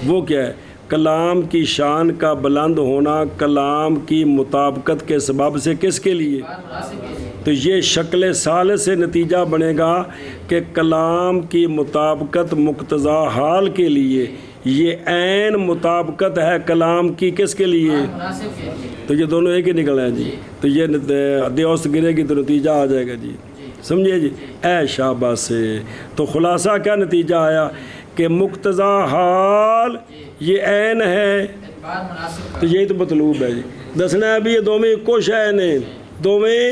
وہ کیا ہے کلام کی شان کا بلند ہونا کلام کی مطابقت کے سبب سے کس کے لیے تو یہ شکل ثالث سے نتیجہ بنے گا کہ کلام کی مطابقت مقتضی حال کے لیے یہ عین مطابقت ہے کلام کی کس کے لیے تو یہ دونوں ایک ہی نکل ہیں جی تو یہ دیوست گرے گی تو نتیجہ آ جائے گا جی سمجھے جی اے شاباش سے تو خلاصہ کیا نتیجہ آیا کہ مقتضی حال یہ عین ہے تو یہی تو مطلوب ہے جی دسنا ہے بھی یہ دو میں ایک شے نے دو میں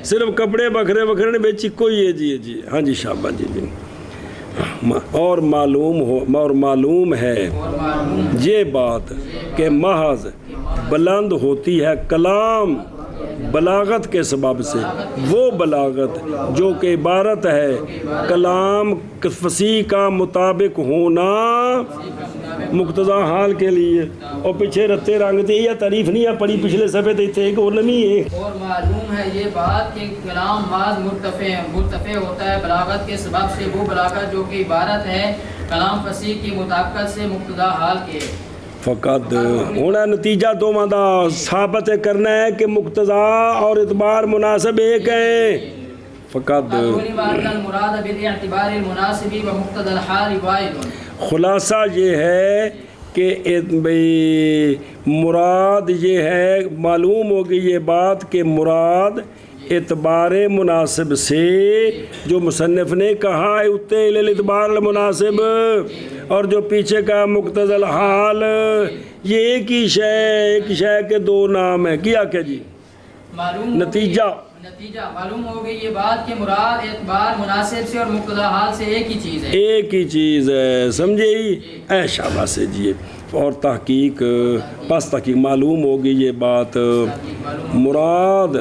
صرف کپڑے بکھرے بکھرے نے بیچ ایک ہی ہے جی ہاں جی شاباش جی جی اور معلوم ہے یہ بات کہ محض بلند ہوتی ہے کلام بلاغت کے سبب سے وہ بلاغت جو کہ عبارت ہے کلام فصیح کا مطابق ہونا مقتضی حال کے لیے اور پیچھے رتے رنگ تھے یا تعریف نہیں ہے پڑھی پچھلے صفحے تھے ایک اور نمی ہے اور معلوم ہے یہ بات کہ کلام بعض مرتفع ہوتا ہے بلاغت کے سبب سے وہ بلاغت جو کہ عبارت ہے کلام فصیح کی مطابقت سے مقتضی حال کے فقط ہونا نتیجہ دو مدہ ثابت کرنا ہے کہ مقتضی اور اعتبار مناسب ایک ہیں فقط خلاصہ یہ ہے کہ مراد یہ ہے معلوم ہوگی یہ بات کہ مراد اعتبار مناسب سے جو مصنف نے کہا ہے اتے الاعتبار المناسب اور جو پیچھے کا مقتضی الحال یہ ایک ہی شے کے دو نام ہیں کیا کہ جی نتیجہ معلوم ہو گئی یہ بات کہ مراد اعتبار مناسب سے اور مقتضی حال سے ایک ہی چیز ہے سمجھے ہی اے شاباش سے جی اور تحقیق پس تحقیق معلوم ہوگی یہ بات مراد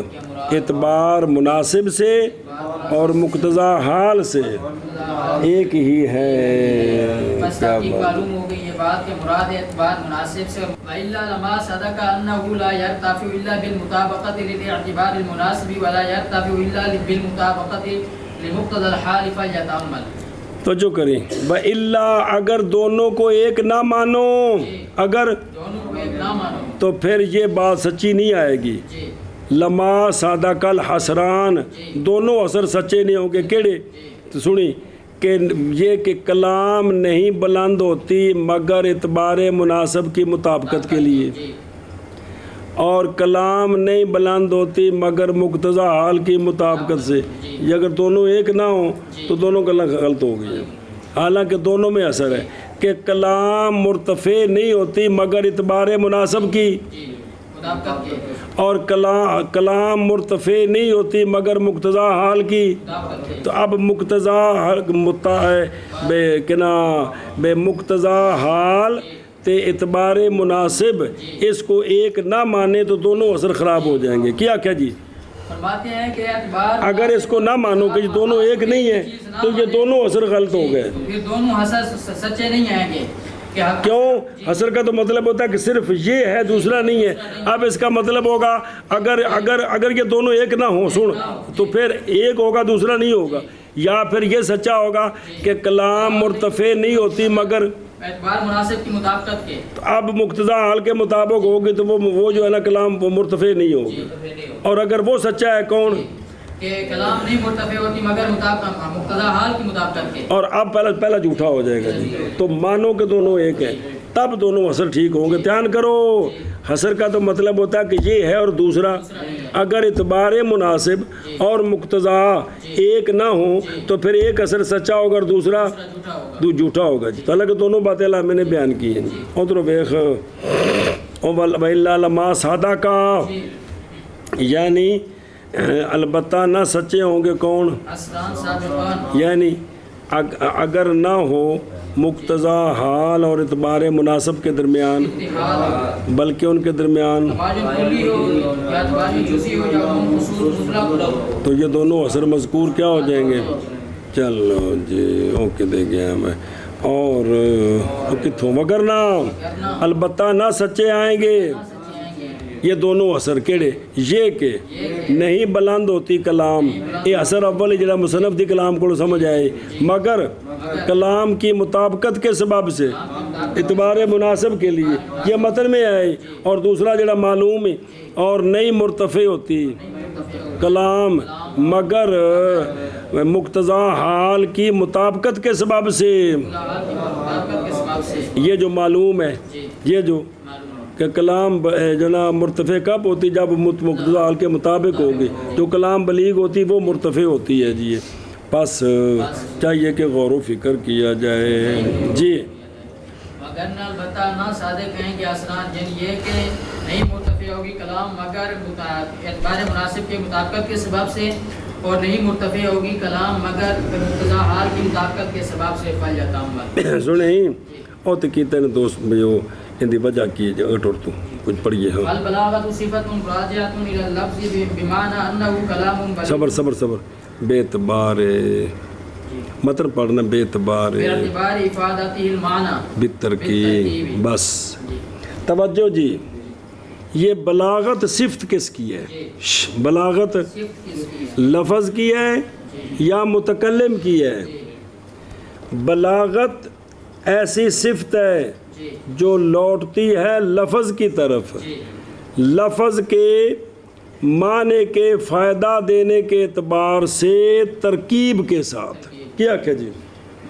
اعتبار مناسب سے اور مقتضا حال سے ایک ہی ہے. بس کیا تحقیق بات معلوم ہو گئی یہ بات کہ مراد اعتبار مناسب سے وَإِلَّا لَمَا صَدَقَ أَنَّهُ لَا يَرْتَفِعُ إِلَّا بِالْمُطَابَقَةِ لِلِاعْتِبَارِ الْمُنَاسِبِ وَلَا يَرْتَفِعُ إِلَّا بِالْمُطَابَقَةِ لِمُقْتَضَى الْحَالِ فَلْيَتَأَمَّلْ. توجہ کریں. وَإِلَّا اگر دونوں کو ایک نہ مانو اگر دونوں کو ایک نہ مانو تو پھر یہ بات سچی نہیں آئے گی. جی لما صادق الحسران دونوں اثر سچے نہیں ہوں گے. کیڑے؟ تو سنی کہ یہ کہ کلام نہیں بلند ہوتی مگر اعتبار مناسب کی مطابقت کے لیے جی اور کلام نہیں بلند ہوتی مگر مقتضا حال کی مطابقت سے. یہ اگر دونوں ایک نہ ہوں تو دونوں کا غلط ہو گئی ہے. حالانکہ دونوں میں اثر ہے کہ کلام مرتفع نہیں ہوتی مگر اعتبار مناسب کی جی مطابقت کے اور کلام مرتفع نہیں ہوتی مگر مقتضا حال کی. مطابقت کے تو اب مقتضا بے مقتضا حال تے اعتبار مناسب اس کو ایک نہ مانے تو دونوں اثر خراب ہو جائیں گے. کیا جی فرماتے ہیں کہ اعتبار اگر اس کو نہ مانو کہ یہ دونوں ایک نہیں ہیں تو یہ دونوں اثر غلط ہو گئے. پھر دونوں حسر سچے نہیں آئیں گے. کیوں؟ حسر کا تو مطلب ہوتا ہے کہ صرف یہ ہے دوسرا نہیں ہے. اب اس کا مطلب ہوگا اگر یہ دونوں ایک نہ ہوں سن تو پھر ایک ہوگا دوسرا نہیں ہوگا. یا پھر یہ سچا ہوگا کہ کلام مرتفع نہیں ہوتی مگر اعتبار مناسب کی مطابقت کے. تو اب مقتضا حال کے مطابق ہوگی تو وہ جو ہے نا کلام وہ مرتفع نہیں ہوگی. اور اگر وہ سچا ہے کون کہ کلام نہیں مرتفع ہوتی مگر مقتضا حال کی مطابقت کے. اور اب پہلا جھوٹا ہو جائے گا جی. تو مانو کہ دونوں ایک ہیں تب دونوں حسر ٹھیک ہوں گے. دھیان کرو حسر کا تو مطلب ہوتا ہے کہ یہ ہے اور دوسرا. اگر اعتبار مناسب اور مقتضا ایک نہ ہوں تو پھر ایک اثر سچا ہوگا اور دوسرا جھوٹا ہوگا جی. تو اللہ کہ دونوں باتیں اللہ میں نے بیان کی ہیں. ادھر ویخ وَإِلَّا لَمَا صَدَقَ یعنی البتہ نہ سچے ہوں گے کون اسران سابقان یعنی اگر نہ ہو مقتضا حال اور اعتبار مناسب کے درمیان اتحاد بلکہ ان کے درمیان تباین کلی ہو یا تباین جزئی ہو یا عموم خصوص مطلق ہو تو یہ دونوں اثر مذکور کیا ہو جائیں گے. چلو جی اوکے دے گیا میں. اور کتوں مگر نہ البتہ نہ سچے آئیں گے یہ دونوں اثر کیڑے یہ کہ نہیں بلند ہوتی کلام یہ اثر اول جڑا مصنف دی کلام کو سمجھ آئے مگر کلام کی مطابقت کے سبب سے اعتبار مناسب کے لیے یہ متن میں آئے. اور دوسرا جڑا معلوم ہے اور نہیں مرتفع ہوتی کلام مگر مقتضا حال کی مطابقت کے سبب سے. مطابقت کے سبب سے یہ جو معلوم ہے یہ جو کہ کلام جناب مرتفع کب ہوتی جب مقتضا حال کے مطابق ہوگی. جو کلام بلیغ ہوتی وہ مرتفع ہوتی ہے جی. بس چاہیے کہ غور و فکر کیا جائے جی. مگر نہ البتہ نہ صادق ہیں کہ اسران جن یہ کہ نہیں مرتفع ہوگی کلام مگر اعتبار مناسب کے مطابقت کے سبب سے اور نہیں مرتفع ہوگی کلام مگر مقتضا حال کی مطابقت کے سبب سے فل یتامل. سنیں اور تکیتے نے دوست جو ان دی وجہ کی اٹھڑ تو کچھ پڑھیے. ہاں البلاغۃ صفۃ راجعۃ الی اللفظ بمعنى انه کلام بلیغ. صبر بے اعتبار مطلب پڑھنا بے اعتبار باعتبار افادته المعنى بالترکیب. بس توجہ جی. یہ بلاغت صفت کس کی ہے؟ بلاغت لفظ کی ہے یا متکلم کی ہے؟ بلاغت ایسی صفت ہے جو لوٹتی ہے لفظ کی طرف لفظ کے معنی کے فائدہ دینے کے اعتبار سے ترکیب کے ساتھ. کیا کہ جی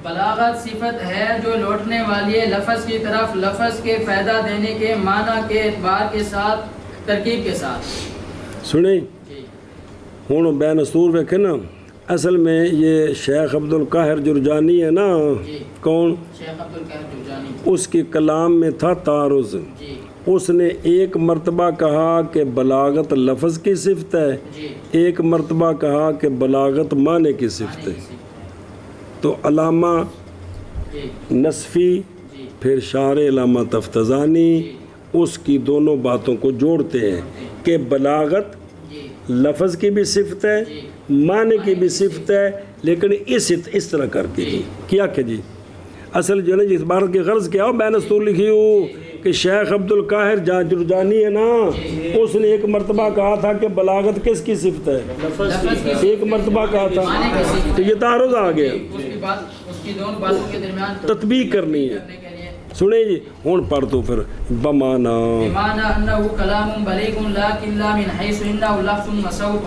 بلاغت صفت ہے جو لوٹنے والی ہے لفظ کی طرف لفظ کے فائدہ دینے کے معنی کے اعتبار کے ساتھ ترکیب کے ساتھ. سنیں ہوں بین اسطور ویکھے نا اصل میں یہ شیخ عبد القاہر جرجانی ہے نا. کون؟ شیخ عبد القاہر جرجانی. اس کے کلام میں تھا تعارض. اس نے ایک مرتبہ کہا کہ بلاغت لفظ کی صفت ہے ایک مرتبہ کہا کہ بلاغت معنی کی صفت ہے. تو علامہ نصفی پھر شعر علامہ تفتزانی اس کی دونوں باتوں کو جوڑتے ہیں کہ بلاغت جی لفظ کی بھی صفت ہے معنی کی بھی صفت ہے، لیکن اس طرح کر کے جی کیا کہ جی اصل جو ہے نا جس بات کی غرض کیا ہو بین اسطور لکھی ہو کہ شیخ عبد القاہر جرجانی ہے نا، اس نے ایک مرتبہ کہا تھا کہ بلاغت کس کی صفت ہے، ایک مرتبہ کہا تھا، تو یہ تعارض آ گیا، اس کی دونوں باتوں کے درمیان تطبیق کرنی ہے۔ کرنے کے لیے سنیں جی ہون پڑھ تو پھر بمانا بمعنى انه كلام بليغ لكن لا من حيث انه لفظ مسوق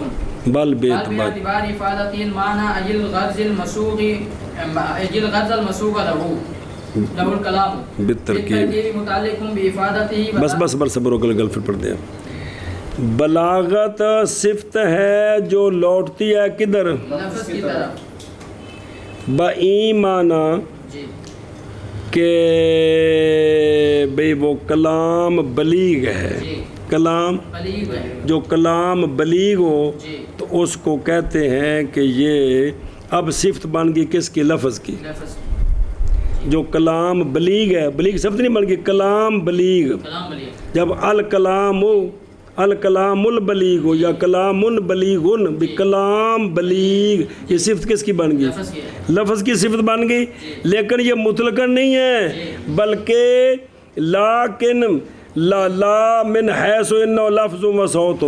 بل بیت بات باعتبار افادة المعنى اجل غرض المسوق له الكلام بالترکیب متعلق بافادته بس صبر و گل پھر پڑھ دیں۔ بلاغت صفت ہے جو لوٹتی ہے کدھر، لفظ کی طرف، بایمانہ جی کہ بھئی وہ کلام بلیغ ہے، جی کلام بلیغ ہے، جو کلام بلیغ ہو جی تو اس کو کہتے ہیں کہ یہ اب صفت بن گئی کس کی، لفظ کی، لفظ جو کلام بلیغ ہے، بلیغ صفت نہیں بن گئی، کلام بلیغ، کلام بلیغ، جب الکلام البلیغ ہو یا کلام بلیغن بھی کلام بلیغ، یہ صفت کس کی بن گئی، لفظ کی ہے، لفظ کی صفت بن گئی، لیکن یہ مطلقاً نہیں ہے بلکہ لیکن لا من حیث انه لفظ و صوت،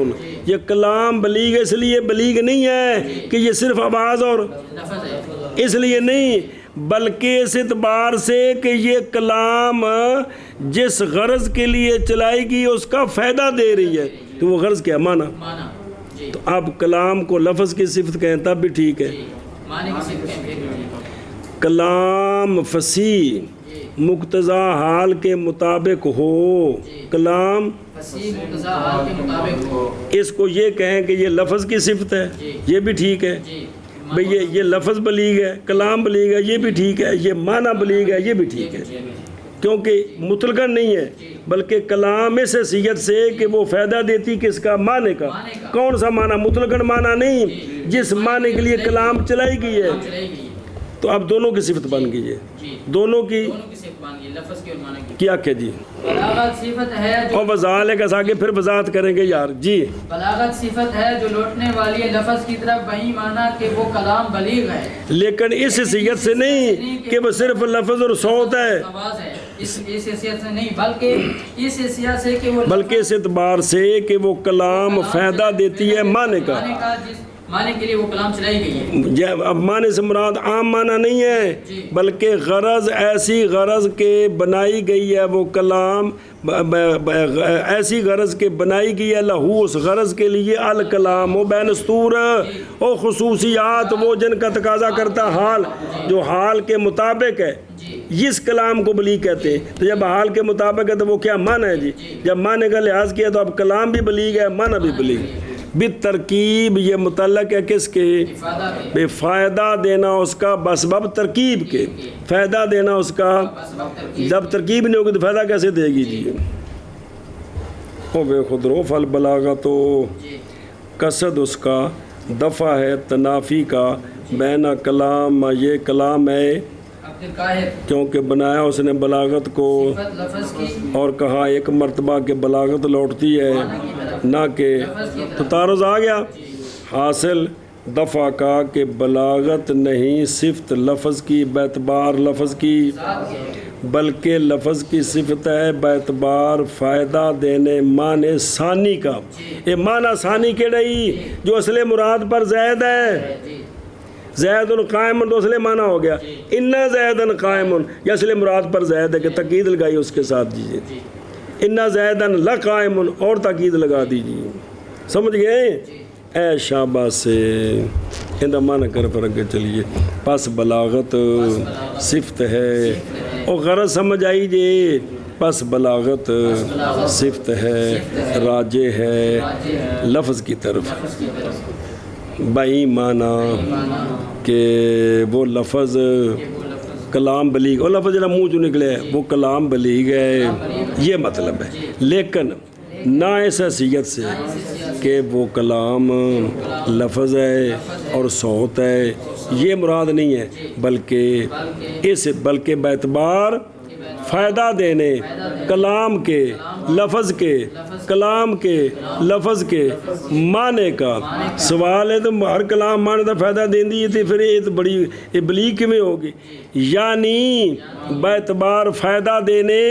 یہ کلام بلیغ اس لیے بلیغ نہیں ہے کہ یہ صرف آواز اور لفظ ہے، اس لیے نہیں بلکہ اس اعتبار سے کہ یہ کلام جس غرض کے لیے چلائی گئی اس کا فائدہ دے رہی ہے، تو وہ غرض کیا معنی، معنی، جی تو اب کلام کو لفظ کی صفت کہیں تب بھی ٹھیک ہے، معنی کی صفت کہیں پھر بھی، کلام فصیح مقتضا حال کے مطابق ہو، کلام فصیح مقتضی حال کے مطابق ہو، اس کو یہ کہیں کہ یہ لفظ کی صفت ہے، یہ بھی ٹھیک ہے، جی بھئی یہ لفظ بلیغ ہے، کلام بلیغ ہے، یہ بھی ٹھیک ہے، یہ معنی بلیغ ہے، یہ بھی ٹھیک ہے، کیونکہ مطلقاً نہیں ہے بلکہ کلام اس حیثیت سے کہ وہ فائدہ دیتی کس کا، معنی کا، کون سا معنی، مطلقاً معنی نہیں، جس معنی کے لیے کلام چلائی گئی ہے، چلے گی، تو اب دونوں کی صفت بن گئی ہے، جی دونوں کی دونوں کی صفت بن گئی، لفظ کی اور معنی کی۔ کیا کہ جی بلاغت صفت ہے جو اور وضاحت کے آگے پھر وضاحت کریں گے یار جی، بلاغت صفت ہے جو لوٹنے والی ہے لفظ کی طرف، وہی معنی کہ وہ کلام بلیغ ہے، لیکن اس حیثیت سے نہیں کہ وہ صرف لفظ اور صوت ہے، آواز ہے، اس حیثیت سے نہیں بلکہ اس حیثیت سے کہ وہ بلکہ اس اعتبار سے کہ وہ کلام فائدہ دیتی ہے معنی کا، جس معنی کے لیے وہ کلام چلائی گئی ہے، اب معنی سے مراد عام معنی نہیں ہے بلکہ غرض ایسی غرض کے بنائی گئی ہے، وہ کلام ایسی غرض کے بنائی گئی ہے، لہو اس غرض کے لیے الکلام و بین اسطور او خصوصیات وہ جن کا تقاضا کرتا حال، جو حال کے مطابق ہے، اس کلام کو بلیغ کہتے ہیں، تو جب حال کے مطابق ہے تو وہ کیا معنی ہے جی، جب معنی کا لحاظ کیا تو اب کلام بھی بلیغ ہے، معنی بھی بلیغ ہے، بالترکیب یہ متعلق ہے کس کے، بے فائدہ دینا اس کا بسبب ترکیب کے، فائدہ دینا اس کا، جب ترکیب نہیں ہوگی تو فائدہ کیسے دے گی جی، او بے خود رو فل بلاغا تو قصد اس کا دفع ہے تنافی کا، بینا کلام یہ کلام ہے کیونکہ بنایا اس نے بلاغت کو لفظ کی اور کہا ایک مرتبہ کہ بلاغت لوٹتی ہے نہ کہ، تو تعارض آ گیا، حاصل دفع کا کہ بلاغت نہیں صفت لفظ کی باعتبار لفظ کی بلکہ لفظ کی صفت ہے باعتبار فائدہ دینے معنی ثانی کا، یہ معنی ثانی کے رہی جو اصل مراد پر زید ہے، زید قائم تو اصل معنی ہو گیا، انا زیدن قائم یا اصل مراد پر زید ہے کہ تقید لگائی اس کے ساتھ دیجیے، انا زیدن لقائم اور تقید لگا دیجیے، سمجھ گئے، اے شاباش سے اندہ معنی کر پر اگے چلیے، پس بلاغت صفت ہے اور غرض سمجھ آئی جی، پس بلاغت صفت ہے راجع ہے لفظ کی طرف، بائی معنی کہ وہ لفظ کلام بلیغ، اور لفظ جنہا منہ جو نکلے وہ کلام بلیغ ہے، یہ مطلب ہے، لیکن نہ اس حیثیت سے کہ وہ کلام لفظ ہے اور صوت ہے، یہ مراد نہیں ہے بلکہ باعتبار فائدہ دینے کلام کے لفظ کے کلام کے لفظ کے معنی کا سوال ہے تو ہر کلام معنی کا فائدہ دین دی تھی پھر یہ تو بڑی ابلیغ میں ہوگی یعنی باعتبار فائدہ دینے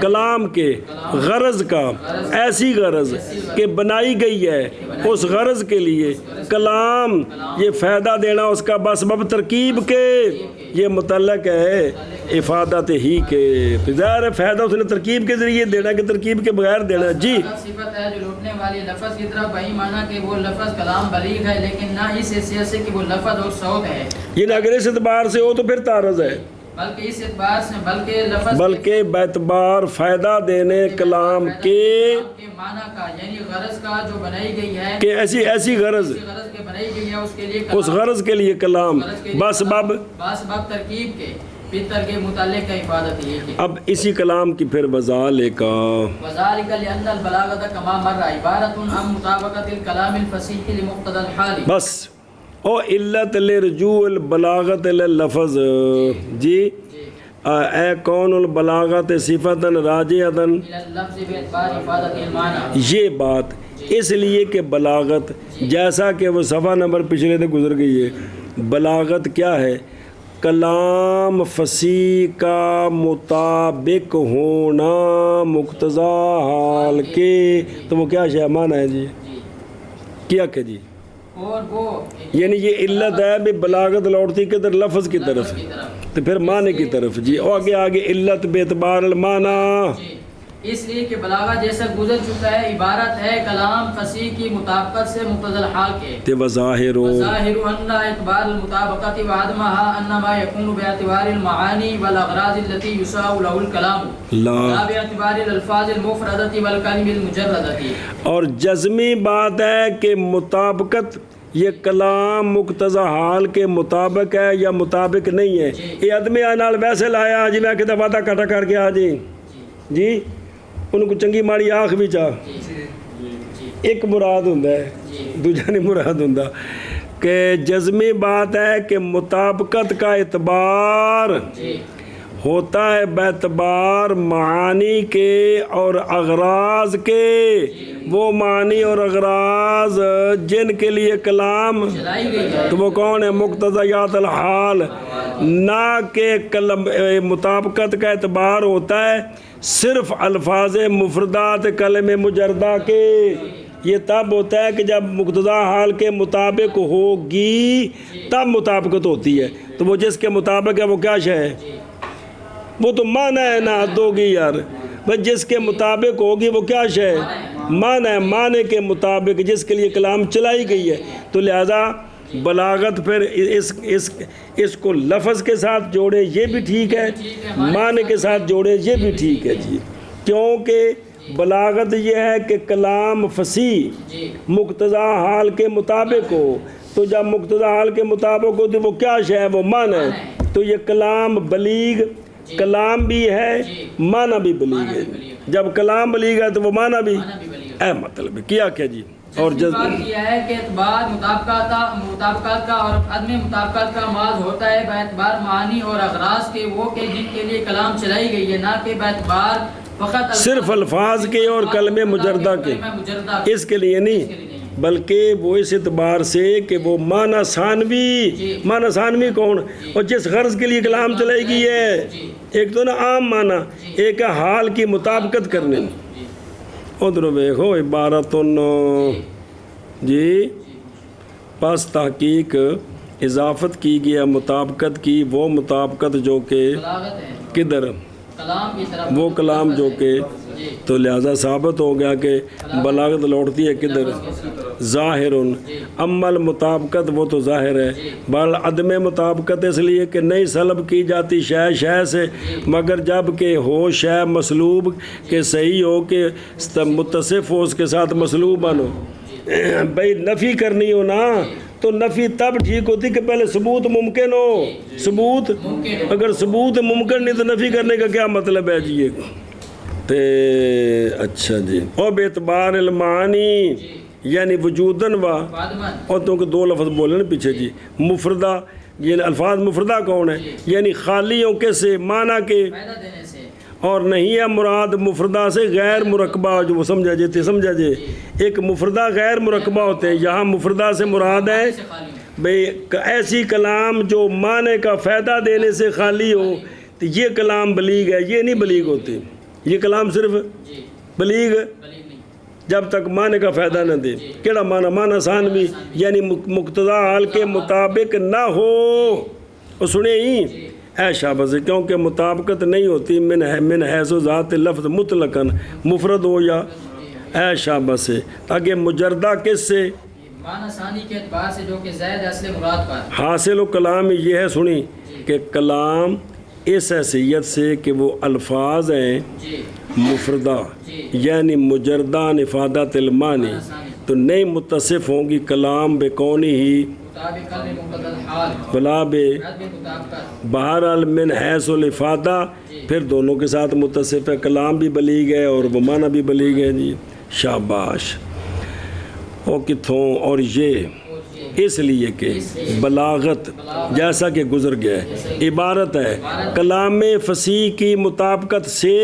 کلام کے غرض کا ایسی غرض کہ بنائی گئی ہے اس غرض کے لیے کلام یہ فائدہ دینا اس کا بسبب ترکیب کے یہ متعلق ہے افادت ہی کے ظاہر ہے فائدہ اس نے ترکیب کے ذریعے دینا کہ ترکیب کے بغیر دینا جی صفت ہے جو لوٹنے والی لفظ کی طرف وہی معنی کہ وہ لفظ کلام بلیغ ہے لیکن نہ اس حیثیت سے کہ وہ لفظ اور صوت ہے یہ اگر اس اعتبار سے ہو تو پھر تعارض ہے بلکہ اس اعتبار سے بلکہ لفظ بلکہ باعتبار فائدہ دینے کلام کے معنی کا یعنی غرض کا جو بنائی گئی ہے کہ ایسی غرض غرض کے بنائی گئی ہے اس کے لیے اس غرض کے لیے کلام بسبب ترکیب کے بہتر کے متعلق کا افادت یہ کہ اب اسی کلام کی پھر وذالک وذالک لأن البلاغۃ کما مر عبارت عن مطابقت الکلام الفصیح لمقتضى الحال بس او علت لرجوع البلاغت للفظ جی اے کون البلاغت صفتاً راجعتاً الى اللفظ باعتبار افادت المعنی یہ بات اس لیے کہ بلاغت جیسا کہ وہ صفحہ نمبر پچھلے سے گزر گئی ہے بلاغت کیا ہے کلام فصیح کا مطابق ہونا مقتضا حال کے تو وہ کیا شے معنی ہے جی کیا کہ جی اور وہ یعنی یہ علت ہے بھی بلاغت لوٹتی کدھر لفظ کی طرف تو پھر معنی کی طرف جی اور آگے علت باعتبار المعنی اس لیے کہ بلاغت جیسا گزر چکا ہے عبارت ہے کلام فصیح کی مطابقت سے مقتضی الحال کے تے وظاہر ظاہر ان اعتبار المطابقت وعدمها انما يكون باعتبار المعانی والاغراض التي يساء له الكلام لا باعتبار الالفاظ المفردة والكلم المجردة اور جزمی بات ہے کہ مطابقت یہ کلام مقتضی حال کے مطابق ہے یا مطابق نہیں ہے یہ آدمی نال ویسے لایا جی میں کہتا وعدہ کٹا کر کے آ جی ان کو چنگی ماڑی آنکھ بھی چاہ ایک مراد ہوں دوجہ نہیں مراد ہوں کہ جزمی بات ہے کہ مطابقت کا اعتبار ہوتا ہے باعتبار معانی کے اور اغراض کے وہ معانی اور اغراض جن کے لیے کلام تو وہ کون ہے مقتضیات الحال نہ کہ مطابقت کا اعتبار ہوتا ہے صرف الفاظ مفردات کلم مجردہ کے یہ تب ہوتا ہے کہ جب مقتضی حال کے مطابق ہوگی تب مطابقت ہوتی ہے تو وہ جس کے مطابق ہے وہ کیا شے ہے وہ تو معنی ہے نہ حد ہوگی یار بس جس کے مطابق ہوگی وہ کیا شے ہے معنی ہے معنی کے مطابق جس کے لیے کلام چلائی گئی ہے تو لہذا بلاغت پھر اس کو لفظ کے ساتھ جوڑیں یہ بھی ٹھیک ہے معنی کے ساتھ جوڑیں یہ بھی ٹھیک ہے جی کیونکہ بلاغت یہ ہے کہ کلام فصیح مقتضی حال کے مطابق ہو تو جب مقتضی حال کے مطابق ہو تو وہ کیا شے ہے وہ معنی ہے تو یہ کلام بلیغ کلام بھی ہے معنی بھی بلیغ ہے جب کلام بلیغ ہے تو وہ معنی بھی اے مطلب ہے کیا جی اور بات یہ ہے کہ اعتبار مطابقات کا اور عدم مطابقت کا ماض ہوتا ہے باعتبار معانی اور اغراض کے وہ کہ جن کے لیے کلام چلائی گئی ہے نہ کہ باعتبار فقط صرف الفاظ کے اور کلمہ مجردہ کے اس کے لیے نہیں بلکہ وہ اس اعتبار سے کہ وہ معنی ثانوی کون اور جس غرض کے لیے کلام چلائی گئی ہے ایک تو نا عام معنی ایک حال کی مطابقت کرنے ادھر دیکھو عبارت جی پس تحقیق اضافت کی گیا مطابقت کی وہ مطابقت جو کہ کدھر وہ کلام جو کہ تو لہذا ثابت ہو گیا کہ بلاغت لوٹتی ہے کدھر ظاہر عمل مطابقت وہ تو ظاہر ہے بل عدم مطابقت اس لیے کہ نہیں سلب کی جاتی شے سے مگر جب کہ ہو شے مسلوب کہ صحیح ہو کہ متصف ہو اس کے ساتھ مسلوب بنو بھئی نفی کرنی ہو نا تو نفی تب ٹھیک ہوتی کہ پہلے ثبوت ممکن ہو ثبوت اگر ثبوت ممکن نہیں تو نفی کرنے کا کیا مطلب ہے جی اچھا جی اور باعتبار المعانی یعنی وجودن اور تو کہ دو لفظ بولے نا پیچھے جی مفردہ یہ الفاظ مفردہ کون ہے یعنی خالیوں کے سے معنی کے اور نہیں ہے مراد مفردہ سے غیر مرکبہ جو وہ سمجھا جے ایک مفردہ غیر مرکبہ ہوتے ہیں، یہاں مفردہ سے مراد ہے سے خالی ہوں۔ بھئی ایسی کلام جو معنی کا فائدہ دینے سے خالی ہو تو یہ کلام بلیغ ہے، یہ نہیں بلیغ ہوتے، یہ کلام صرف جی بلیغ بلیغ نہیں۔ جب تک معنی کا فائدہ نہ دے۔ کیڑا معنی ثانوی یعنی مقتضا حال کے مطابق نہ ہو، اور سنے ہی اے شاباش، کیونکہ مطابقت نہیں ہوتی من حیث و ذات لفظ مطلقاً مفرد ہو یا اے شاباش سے، تاکہ مجردہ کس سے معنی ثانی کے اعتبار سے جو کہ زائد اصل مراد پر حاصل و کلام یہ ہے، سنی کہ کلام اس حیثیت سے کہ وہ الفاظ ہیں جی مفردہ جی یعنی مجردان افادت المانی، تو نہیں متصف ہوں گی کلام بکونی ہی مطابق مقتضى الحال بلا بے رد مطابقت بہرحال من حیث الافادہ، پھر دونوں کے ساتھ متصف ہے، کلام بھی بلیغ ہے اور وہ معنی بھی بلیغ ہے جی۔ شاباش۔ او کتھوں اور یہ اس لیے کہ بلاغت جیسا کہ گزر گیا ہے عبارت ہے کلام فصیح کی مطابقت سے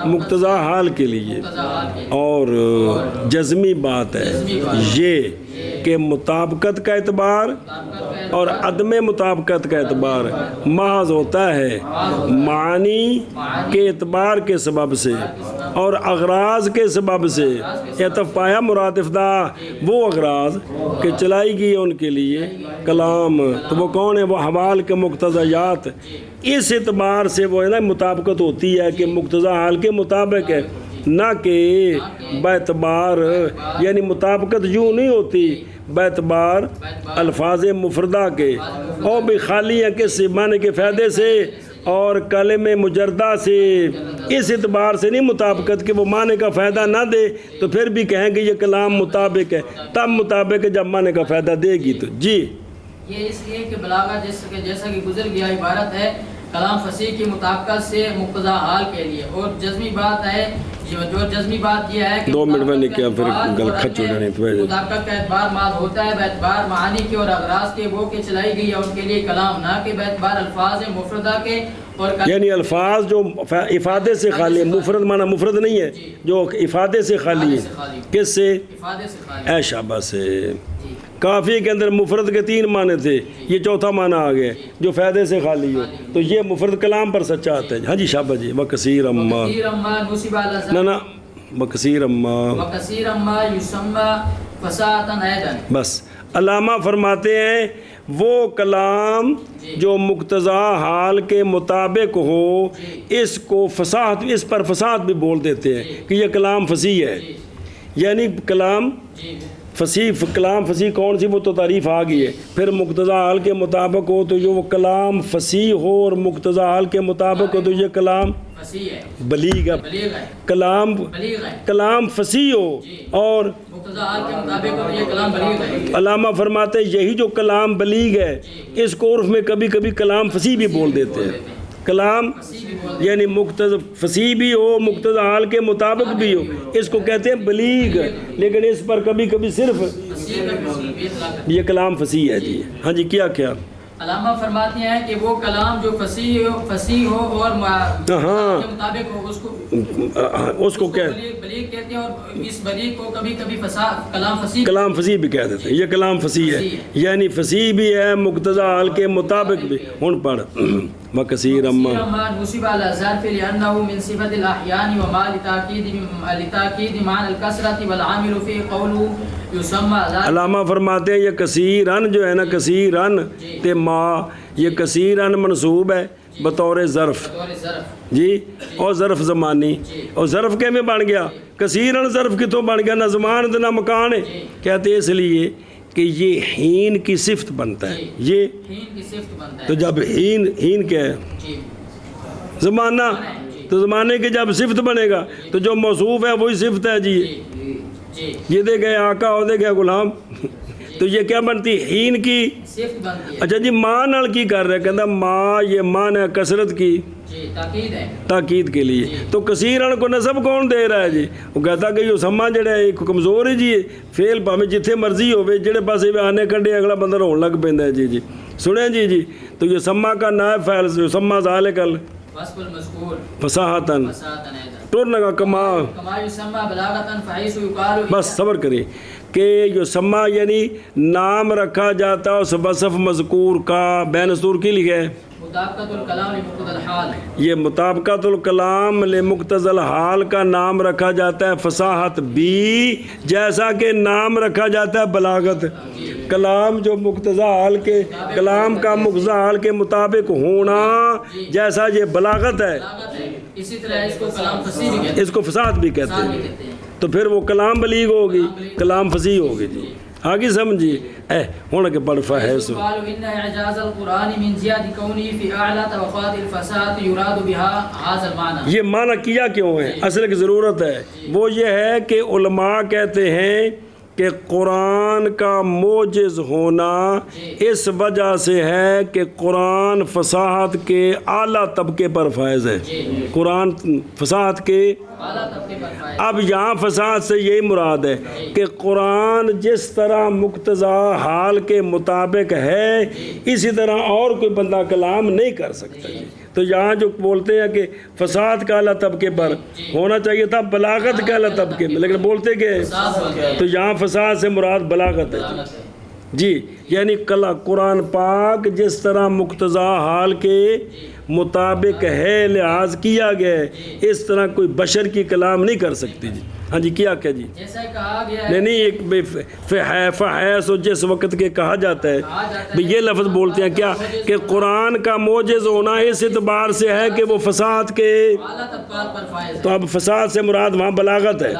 مقتضا حال کے لیے، اور جزمی بات ہے یہ کہ مطابقت کا اعتبار اور عدم مطابقت کا اعتبار محض ہوتا ہے معنی کے اعتبار کے سبب سے اور اغراض کے سبب سے۔ عطف پایا مرادف دا وہ اغراض کہ چلائی گئی ان کے لیے کلام، تو وہ کون ہے؟ وہ حوال کے مقتضیات، اس اعتبار سے وہ ہے نا مطابقت ہوتی ہے کہ مقتضا حال کے مطابق ہے، نہ کہ باعتبار یعنی مطابقت یوں نہیں ہوتی باعتبار الفاظ مفردہ کے، اور بھی خالی ہے کس معنی کے فائدے سے اور کلمہ مجردہ سے، اس اعتبار سے نہیں مطابقت کہ وہ معنی کا فائدہ نہ دے تو پھر بھی کہیں گے یہ کلام مطابق ہے، تب مطابق ہے جب معنی کا فائدہ دے گی تو جی۔ یہ اس لیے کہ بلاغت جیسا کہ گزر گیا عبارت ہے کلام فصیح کی مطابقت سے مقتضا حال کے لیے، اور جزمی بات ہے جو جزمی بات یہ ہے کہ 2 منٹ میں نے کیا پھر گل کھچ ہو جانی تو مطابقت کا اعتبار ماد ہوتا ہے باعتبار معانی کے اور اغراض کے، وہ کہ چلائی گئی ہے ان کے لیے کلام، نہ کہ باعتبار الفاظ مفردہ کے، اور یعنی الفاظ جو افادے سے خالی ہے، مفرد معنی مفرد نہیں ہے جو افادے سے خالی ہے، کس سے؟ افادے سے خالی۔ اے شاباش سے۔ کافی کے اندر مفرد کے 3 معنی تھے، یہ چوتھا معنی آ گئے جو فائدے سے خالی ہو، تو یہ مفرد کلام پر سچا آتا ہے۔ ہاں جی شاباش جی۔ وکثیر اما وکثیر اما نصب علی ذات نہ وکثیر اما وکثیر اما یسمى فصاحتا ایضا۔ بس علامہ فرماتے ہیں وہ کلام جو مقتضا حال کے مطابق ہو اس کو فصاحت، اس پر فصاحت بھی بول دیتے ہیں کہ یہ کلام فصیح ہے، یعنی کلام فصیح، کلام فصیح کون سی وہ تو تعریف آ گئی ہے، پھر مقتضا حال کے مطابق ہو تو جو وہ کلام فصیح ہو اور مقتضا حال کے مطابق ہو تو یہ کلام فصیح ہے، بلیغ ہے، بلیغ ہے، کلام بلیغ ہے، کلام فصیح ہو اور مقتضا حال کے مطابق اور یہ کلام بلیغ ہے۔ علامہ فرماتے ہیں یہی جو کلام بلیغ ہے اس کو عرف میں کبھی کبھی کلام فصیح بھی بول دیتے ہیں، کلام یعنی مقتضا فصیح بھی ہو مقتضا حال کے مطابق بھی ہو، اس کو کہتے ہیں بلیغ، لیکن اس پر کبھی کبھی صرف فصیح کا بھی اطلاق ہے۔ یہ کلام فصیح ہے جی۔ ہاں جی کیا علامہ فرماتے ہیں کہ وہ کلام جو فصیح ہو اور کے مطابق ہو اس کو کیا بلیغ کہتے ہیں، اور اس بلیغ کو کبھی کبھی کلام فصیح بھی کہہ دیتے ہیں، یہ کلام فصیح ہے یعنی فصیح بھی ہے مقتضا حال کے مطابق بھی۔ ہن پڑھ وکثیر اما نصب علی ظرف لأنه من صفة الأحيان وما لتأكيد معنى الكسرة والعامل فيه قوله يسمى ذات۔ علامہ فرماتے ہیں یہ کثیرن جو ہے نا کثیرن تے ما یہ کثیرن منصوب ہے بطور ظرف جی، اور ظرف زمانی، اور ظرف کے میں بن گیا کثیرن، ظرف کتوں بن گیا؟ نہ زمان نہ مکان ہے، کہتے اس لیے کہ یہ ہین کی صفت بنتا ہے، یہ تو جب ہین کیا ہے؟ زمانہ، تو زمانے کے جب صفت بنے گا تو جو موصوف ہے وہی صفت ہے جی۔ یہ دے گئے آقا ہو دے گئے غلام، تو یہ کیا بنتی؟ ہین کی صفت بنتی ہے۔ اچھا جی ماں نال کی کر رہے؟ کہتا ماں یہ مان ہے کثرت کی تاکید کے لیے، تو کثیرن کو نسب کون دے رہا ہے جی؟ وہ کہتا کہ یہ سما جڑا ہے ایک کمزور ہے جی، فیل پاویں جتھے مرضی ہوئے جڑے پاسے بھی آنے کڈے اگلا بندہ رون لگ پیندا ہے جی۔ سنیں جی تو یہ سما کا نائب فاعل سما ذالک وصف المذکور فصاحتاً فساطن ایضا ٹورنگا کما کما یسمى بلاغتاً فحیث یقال بس صبر کریں کہ یسمہ یعنی نام رکھا جاتا ہے اس وصف مذکور کا بین سطور کی لکھے ہے مطابقت الکلام لمقتضى الحال یہ مطابقت الکلام لمقتضى الحال کا نام رکھا جاتا ہے فصاحت بھی جیسا کہ نام رکھا جاتا ہے بلاغت کلام جو مقتضی حال کے کلام کا مقتضی حال کے مطابق ہونا جیسا یہ بلاغت ہے بلاغت ہے اسی طرح اس کو کلام فصیح بھی کہتے اس کو فصاحت بھی کہتے ہیں ہیں تو پھر وہ کلام بلیغ ہوگی کلام فصیح ہوگی جی آگے سمجھیے ہونا کہ پڑھ فحیث قالوا ان اعجاز القرآن من زیاد کونی فی اعلی طبقات الفصاحت یراد بها هذا المعنى یہ معنی کیا کیوں ہے اصل کی ضرورت ہے وہ یہ ہے کہ علماء کہتے ہیں کہ قرآن کا موجز ہونا اس وجہ سے ہے کہ قرآن فصاحت کے اعلیٰ طبقے پر فائز ہے قرآن فصاحت کے اعلیٰ طبقے پر فائز اب یہاں فصاحت سے یہی مراد ہے کہ قرآن جس طرح مقتضی حال کے مطابق ہے اسی طرح اور کوئی بندہ کلام نہیں کر سکتا تو یہاں جو بولتے ہیں کہ فصاحت کا اعلیٰ طبقے پر ہونا چاہیے تھا بلاغت کے اعلیٰ طبقے میں لیکن بولتے کہ تو یہاں فصاحت سے مراد بلاغت ہے جی یعنی قرآن پاک جس طرح مقتضی حال کے مطابق ہے لحاظ کیا گیا ہے اس طرح کوئی بشر کی کلام نہیں کر سکتی جی ہاں جی کیا جی جیسا کہا گیا ہے نہیں ایک فحیث و جس وقت کے کہا جاتا ہے بھی یہ لفظ بولتے ہیں کیا کہ قرآن کا موجز ہونا اس اعتبار سے ہے کہ وہ فصاحت کے اعلیٰ طبقات پر فائز تو اب فصاحت سے مراد وہاں بلاغت ہے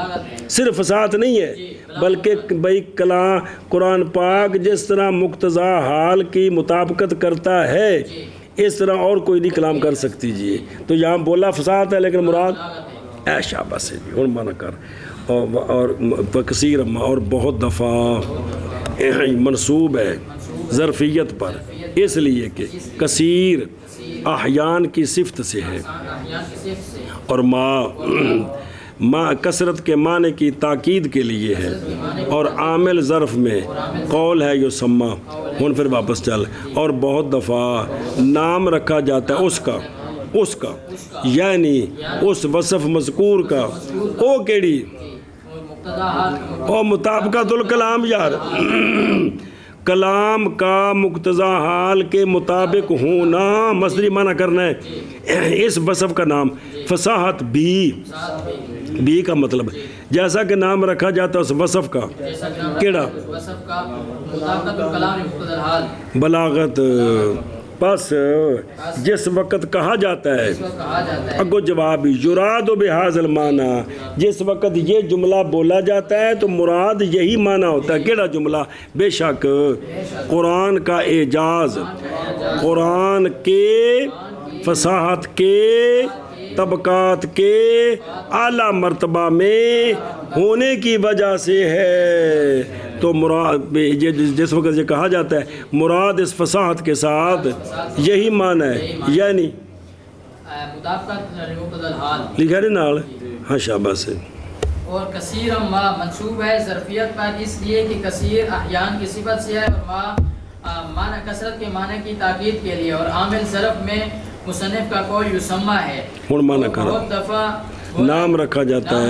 صرف فصاحت نہیں ہے بلکہ بھائی کلام قرآن پاک جس طرح مقتضی حال کی مطابقت کرتا ہے اس طرح اور کوئی نہیں کلام کر سکتی جی تو یہاں بولا فصاحت ہے لیکن مراد اے شاباش ہے جی ہن مانا کر اور کثیر اور بہت دفعہ منصوب ہے ظرفیت پر اس لیے کہ کثیر احیان کی صفت سے ہے احیان کی صفت سے اور ما کثرت کے معنی کی تاکید کے لیے ہے اور عامل ظرف میں قول ہے یسمہ ہن پھر واپس چل اور بہت دفعہ نام رکھا جاتا ہے اس کا یعنی اس وصف مذکور کا او کیڑی مقتضی حال او مطابقت الکلام یار کلام کا مقتضی حال کے مطابق ہونا مصدری معنی کرنا ہے اس وصف کا نام فصاحت بھی کا مطلب جیسا کہ نام رکھا جاتا ہے اس وصف کا جیسا کہ نام کیڑا وصف کا مطابقت الکلام لمقتضى الحال بلاغت بس جس وقت کہا جاتا ہے اس کو کہا جاتا ہے اگو جواب یراد بہذا المعنی جس وقت یہ جملہ بولا جاتا ہے تو مراد یہی معنی ہوتا ہے کیڑا جملہ بے شک قرآن کا اعجاز قرآن کے فصاحت کے طبقات کے اعلیٰ مرتبہ میں ہونے کی وجہ سے ہے تو مراد جس وقت یہ کہا جاتا ہے مراد اس فصاحت کے ساتھ یہی معنی ہے یعنی مطابقت لمقتضى الحال لکھا رہے نال ہاں شاباش ہے اور کثیر ما منصوب ہے ظرفیت پر اس لیے کہ کثیر احیان کی صفت سے ہے اور ما معنی کثرت کے معنی کی تاکید کے لیے اور عامل ظرف میں مصنف کا قول یسمہ ہے ہن معنی کرو بہت دفعہ نام رکھا جاتا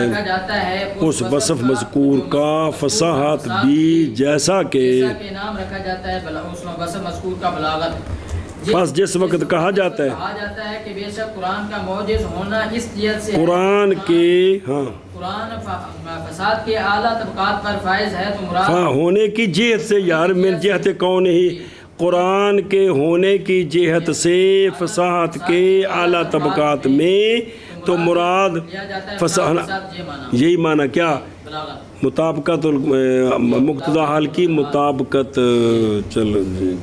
ہے اس وصف مذکور کا فصاحت بھی جیسا کہ نام رکھا جاتا ہے اس وصف مذکور کا بلاغت بس جس وقت کہا جاتا ہے کہ بے شک قرآن کا موجز ہونا اس جہت سے قرآن کے قرآن فساد کے اعلیٰ طبقات پر فائز ہے تو مراد ہونے کی جہت سے یار من جہت کون ہی قرآن کے ہونے کی جہت سے فصاحت کے اعلیٰ طبقات میں تو مراد یہی معنی کیا مطابقت مقتضی حال کی مطابقت چلو جی